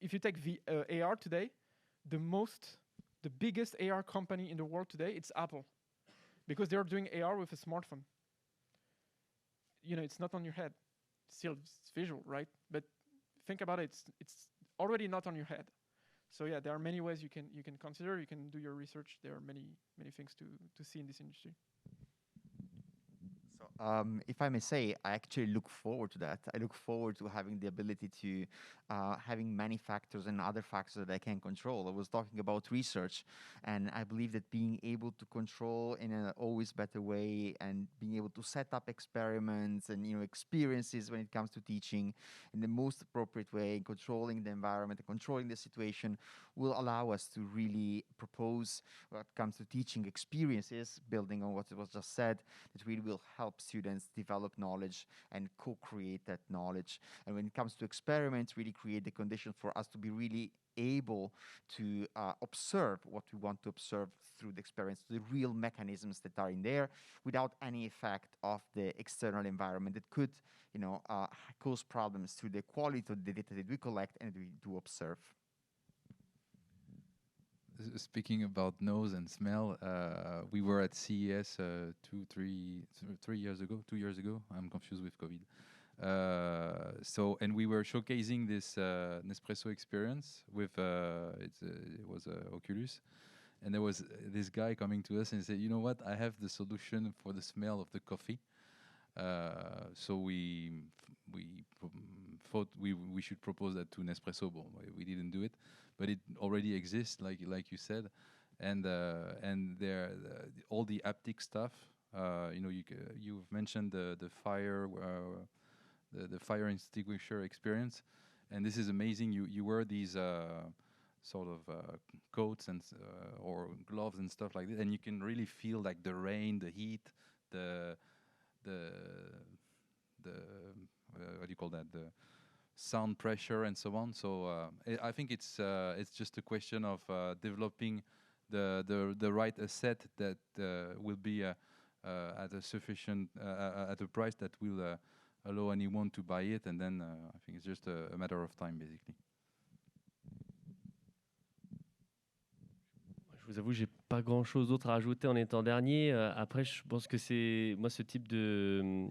if you take AR today, the biggest AR company in the world today, it's Apple, because they're doing AR with a smartphone. You know, it's not on your head. Still, it's visual, right? But think about it. It's already not on your head. So yeah, there are many ways you can consider. You can do your research. There are many things to see in this industry. If I may say, I actually look forward to that. I look forward to having the ability to having many factors and other factors that I can control. I was talking about research, and I believe that being able to control in an always better way and being able to set up experiments and experiences when it comes to teaching in the most appropriate way, controlling the environment and controlling the situation will allow us to really propose when it comes to teaching experiences, building on what was just said, that really will help students develop knowledge and co-create that knowledge. And when it comes to experiments, really create the conditions for us to be really able to observe what we want to observe through the experience, the real mechanisms that are in there, without any effect of the external environment that could, cause problems to the quality of the data that we collect and we do observe. Speaking about nose and smell, we were at CES 2 years ago. I'm confused with COVID. And we were showcasing this Nespresso experience with it was Oculus, and there was this guy coming to us and said, "You know what? I have the solution for the smell of the coffee." So we thought we should propose that to Nespresso. But we didn't do it, but it already exists, like you said, and there all the haptic stuff. You've mentioned the fire. The fire extinguisher experience, and this is amazing. You wear these sort of coats and or gloves and stuff like that, and you can really feel like the rain, the heat, the what do you call that, the sound pressure and so on. So I think it's just a question of developing the right asset that will be at a sufficient at a price that will allow anyone to buy it, and then I think it's just a matter of time basically. Je vous avoue, j'ai pas grand-chose d'autre à ajouter en étant dernier. Après, je pense que c'est moi ce type de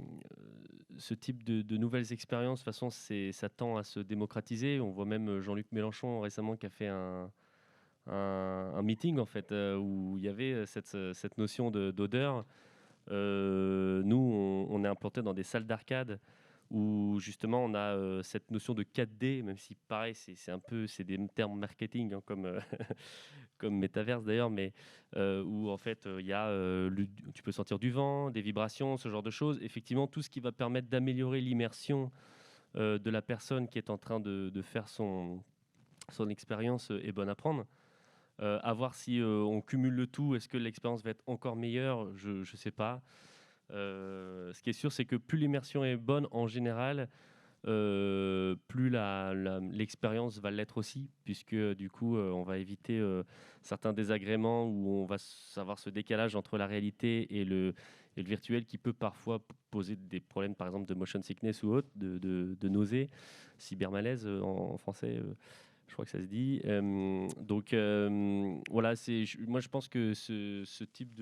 nouvelles expériences. De toute façon, ça tend à se démocratiser. On voit même Jean-Luc Mélenchon récemment qui a fait un meeting en fait où il y avait cette notion d'odeur. Nous, on est implanté dans des salles d'arcade où justement on a cette notion de 4D, même si pareil, c'est des termes marketing hein, comme comme métaverse d'ailleurs, mais où en fait il y a tu peux sentir du vent, des vibrations, ce genre de choses. Effectivement, tout ce qui va permettre d'améliorer l'immersion de la personne qui est en train de faire son expérience est bonne à prendre. À voir si on cumule le tout, est-ce que l'expérience va être encore meilleure? Je ne sais pas. Ce qui est sûr, c'est que plus l'immersion est bonne en général, plus l'expérience va l'être aussi, puisque du coup, on va éviter certains désagréments où on va avoir ce décalage entre la réalité et le virtuel qui peut parfois poser des problèmes, par exemple de motion sickness ou autre, de nausée, cybermalaise en français. Je crois que ça se dit. Donc voilà, moi je pense que ce type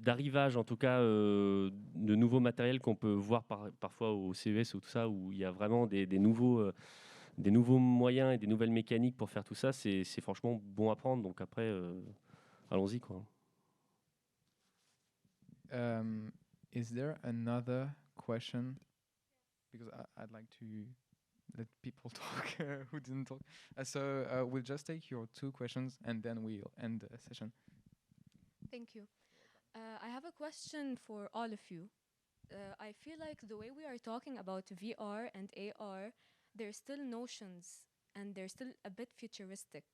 d'arrivage, en tout cas, de nouveaux matériels qu'on peut voir parfois au CES ou tout ça, où il y a vraiment des nouveaux moyens et des nouvelles mécaniques pour faire tout ça, c'est franchement bon à prendre. Donc après, allons-y, quoi. Is there another question? Because I'd like to let people talk who didn't talk. We'll just take your 2 questions and then we'll end the session. Thank you. I have a question for all of you. I feel like the way we are talking about VR and AR, they're still notions and they're still a bit futuristic.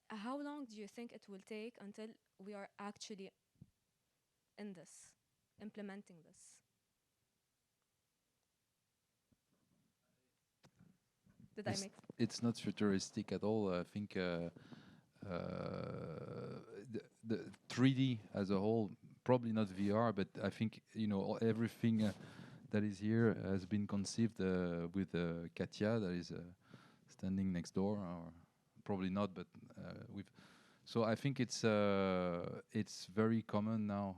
How long do you think it will take until we are actually in this, implementing this? Did I make sense? It's not futuristic at all. I think the 3D as a whole, probably not VR, but I think everything that is here has been conceived with Katya that is standing next door, or probably not, but with. So I think it's very common now.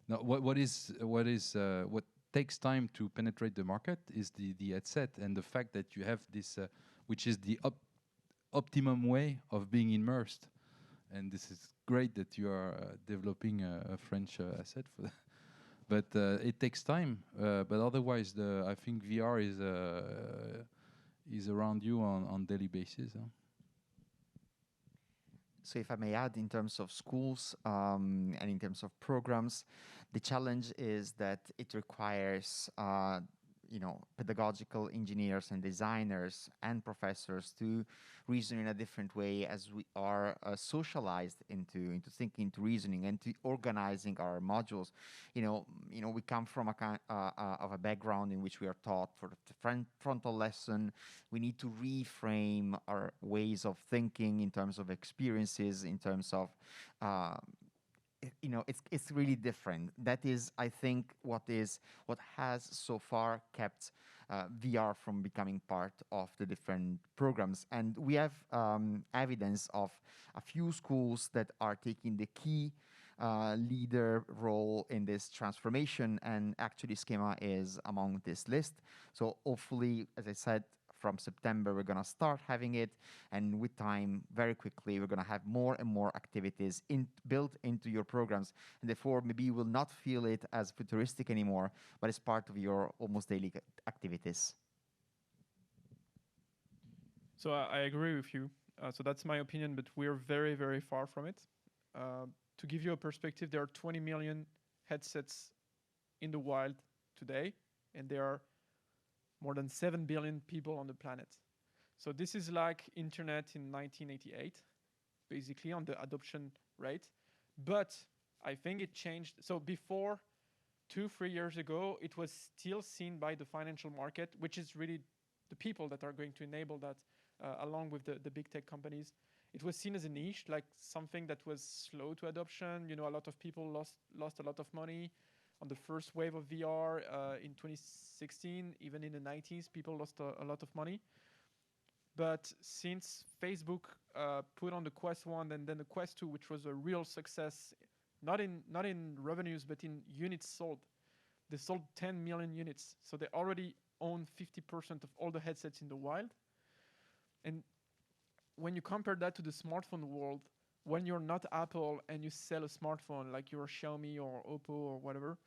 Now what takes time to penetrate the market is the headset and the fact that you have this, which is the optimum way of being immersed. And this is great that you are developing a French asset for that. But it takes time. But otherwise, I think VR is around you on daily basis. Huh? So if I may add, in terms of schools and in terms of programs, the challenge is that it requires pedagogical engineers and designers and professors to reason in a different way as we are socialized into thinking, into reasoning, and to organizing our modules. We come from a kind of a background in which we are taught for the frontal lesson. We need to reframe our ways of thinking in terms of experiences, in terms of it's really different. That is, I think, what has so far kept VR from becoming part of the different programs. And we have evidence of a few schools that are taking the key leader role in this transformation, and actually SKEMA is among this list. So hopefully, as I said, from September, we're going to start having it. And with time, very quickly, we're going to have more and more activities built into your programs. And therefore, maybe you will not feel it as futuristic anymore, but it's part of your almost daily activities. So I agree with you. So that's my opinion, but we're very, very far from it. To give you a perspective, there are 20 million headsets in the wild today, and there are more than 7 billion people on the planet. So this is like internet in 1988, basically on the adoption rate. But I think it changed. So before 2-3 years ago, it was still seen by the financial market, which is really the people that are going to enable that, along with the big tech companies. It was seen as a niche, like something that was slow to adoption. You know, a lot of people lost a lot of money on the first wave of VR in 2016. Even in the 90s, people lost a lot of money. But since Facebook put on the Quest 1 and then the Quest 2, which was a real success, not in revenues, but in units sold. They sold 10 million units. So they already own 50% of all the headsets in the wild. And when you compare that to the smartphone world, when you're not Apple and you sell a smartphone like you're Xiaomi or Oppo or whatever,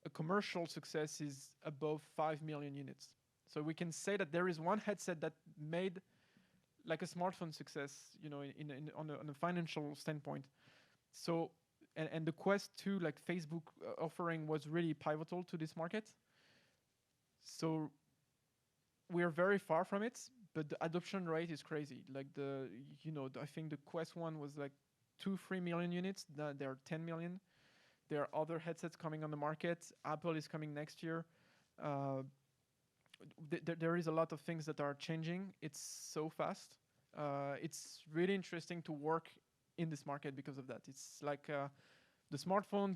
a commercial success is above 5 million units. So we can say that there is one headset that made like a smartphone success, you know, on a financial standpoint. So, and the Quest 2, like Facebook offering, was really pivotal to this market. So we're very far from it, but the adoption rate is crazy. Like I think the Quest 1 was like 2-3 million units. There are 10 million. There are other headsets coming on the market. Apple is coming next year. There is a lot of things that are changing. It's so fast. It's really interesting to work in this market because of that. It's like the smartphone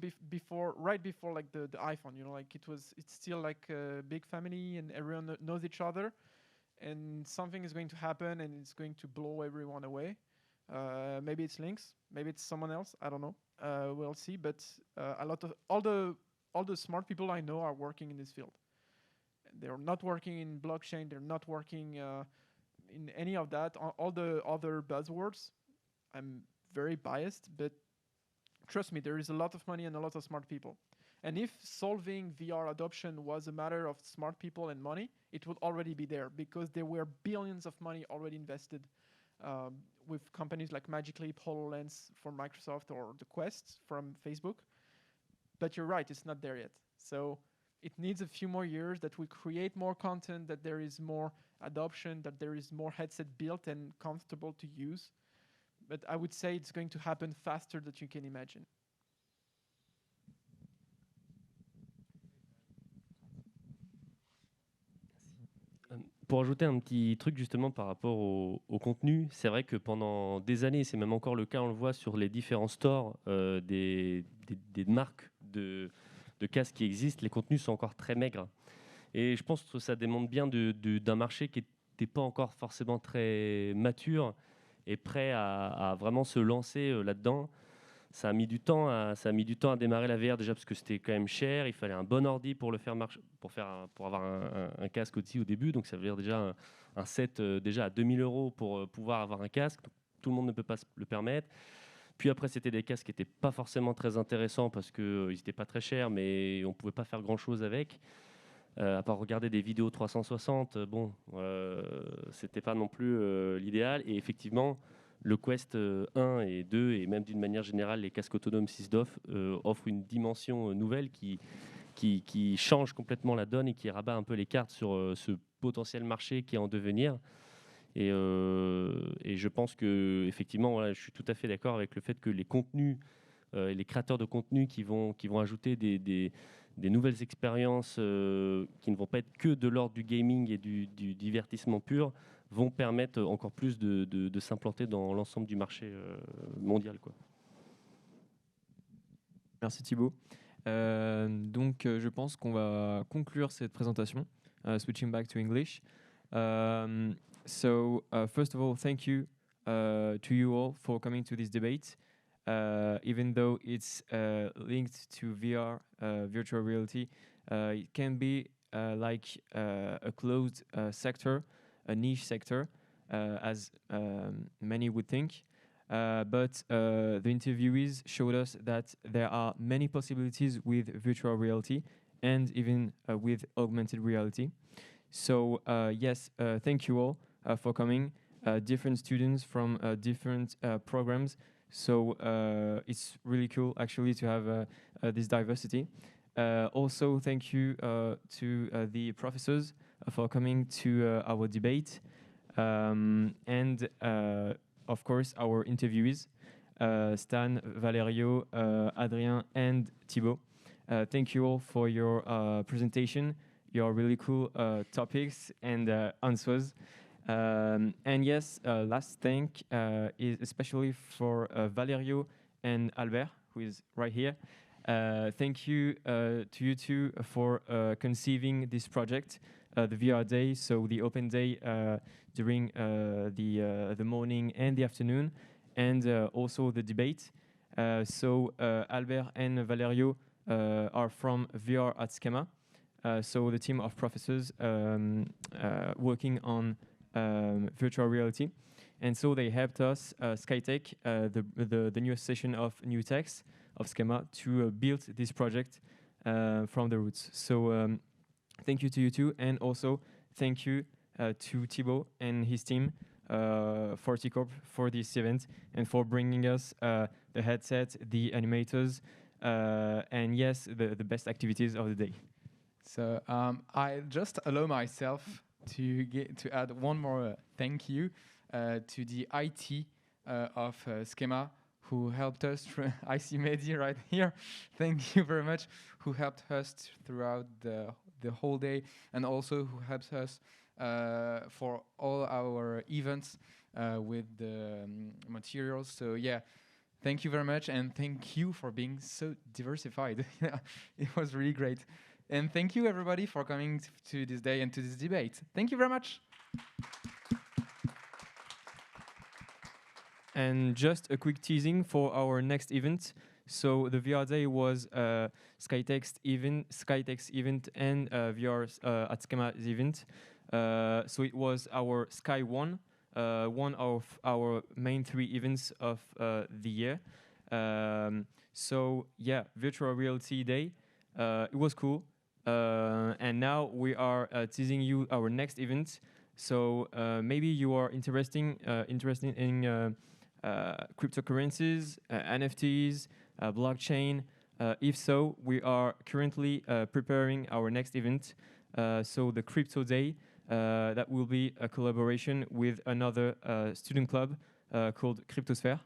right before like the iPhone. You know, like it's still like a big family and everyone knows each other. And something is going to happen and it's going to blow everyone away. Maybe it's LYNX, maybe it's someone else. I don't know. We'll see. But all the smart people I know are working in this field. They're not working in blockchain. They're not working in any of that. All the other buzzwords. I'm very biased, but trust me, there is a lot of money and a lot of smart people. And if solving VR adoption was a matter of smart people and money, it would already be there because there were billions of money already invested with companies like Magic Leap, HoloLens from Microsoft, or the Quest from Facebook. But you're right, it's not there yet. So it needs a few more years that we create more content, that there is more adoption, that there is more headset built and comfortable to use. But I would say it's going to happen faster than you can imagine. Pour ajouter un petit truc justement par rapport au contenu, c'est vrai que pendant des années, c'est même encore le cas, on le voit sur les différents stores des marques de casques qui existent, les contenus sont encore très maigres. Et je pense que ça démontre bien d'un marché qui n'était pas encore forcément très mature et prêt à vraiment se lancer là-dedans. Ça a mis du temps à démarrer la VR, déjà parce que c'était quand même cher, il fallait un bon ordi pour le faire marcher, pour avoir un casque aussi au début, donc ça veut dire déjà un set déjà à 2000 € pour pouvoir avoir un casque, donc tout le monde ne peut pas se le permettre. Puis après, c'était des casques qui n'étaient pas forcément très intéressants parce qu'ils n'étaient pas très chers, mais on ne pouvait pas faire grand-chose avec. À part regarder des vidéos 360, c'était pas non plus l'idéal. Et effectivement, le Quest 1 et 2, et même d'une manière générale, les casques autonomes 6DOF offrent une dimension nouvelle qui change complètement la donne et qui rabat un peu les cartes sur ce potentiel marché qui est en devenir. Et je pense que effectivement, voilà, je suis tout à fait d'accord avec le fait que les contenus, les créateurs de contenu qui vont ajouter des nouvelles expériences qui ne vont pas être que de l'ordre du gaming et du divertissement pur, vont permettre encore plus de s'implanter dans l'ensemble du marché mondial, quoi. Merci Thibault. Donc je pense qu'on va conclure cette présentation. Switching back to English. So first of all, thank you to you all for coming to this debate. Even though it's linked to VR, virtual reality, it can be like a closed sector, a niche sector, as many would think. But the interviewees showed us that there are many possibilities with virtual reality and even with augmented reality. So yes, thank you all for coming. Different students from different programs. So it's really cool actually to have this diversity. Also, thank you to the professors for coming to our debate. and of course our interviewees, Stan, Valério, Adrien, and Thibault. Thank you all for your presentation, your really cool topics and answers. And yes, last thank is especially for Valério and Albert, who is right here. Thank you to you two for conceiving this project, the VR Day, so the open day during the morning and the afternoon, and also the debate. So Albert and Valério are from VR at SKEMA, so the team of professors working on virtual reality. And so they helped us, SkyteK, the newest session of New Text of SKEMA, to build this project from the roots. So thank you to you two, and also thank you to Thibault and his team for TKorp for this event and for bringing us the headset, the animators, and yes, the best activities of the day. So I just allow myself to add one more thank you to the IT of SKEMA, who helped us. I see Mehdi right here. Thank you very much. Who helped us throughout the whole day, and also who helps us for all our events with the materials. So yeah, thank you very much, and thank you for being so diversified. It was really great. And thank you everybody for coming to this day and to this debate. Thank you very much. And just a quick teasing for our next event. So the VR Day was SkyteK's event and VR at SKEMA's event. So it was our Sky One, one of our main 3 events of the year. So yeah, Virtual Reality Day. It was cool. And now we are teasing you our next event. So maybe you are interested in cryptocurrencies, NFTs, blockchain. If so, we are currently preparing our next event. So the Crypto Day, that will be a collaboration with another student club called Cryptosphere.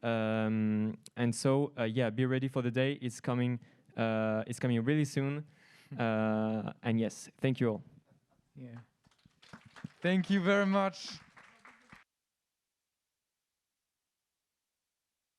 And so yeah, be ready for the day. It's coming really soon. And yes, thank you all. Yeah. Thank you very much.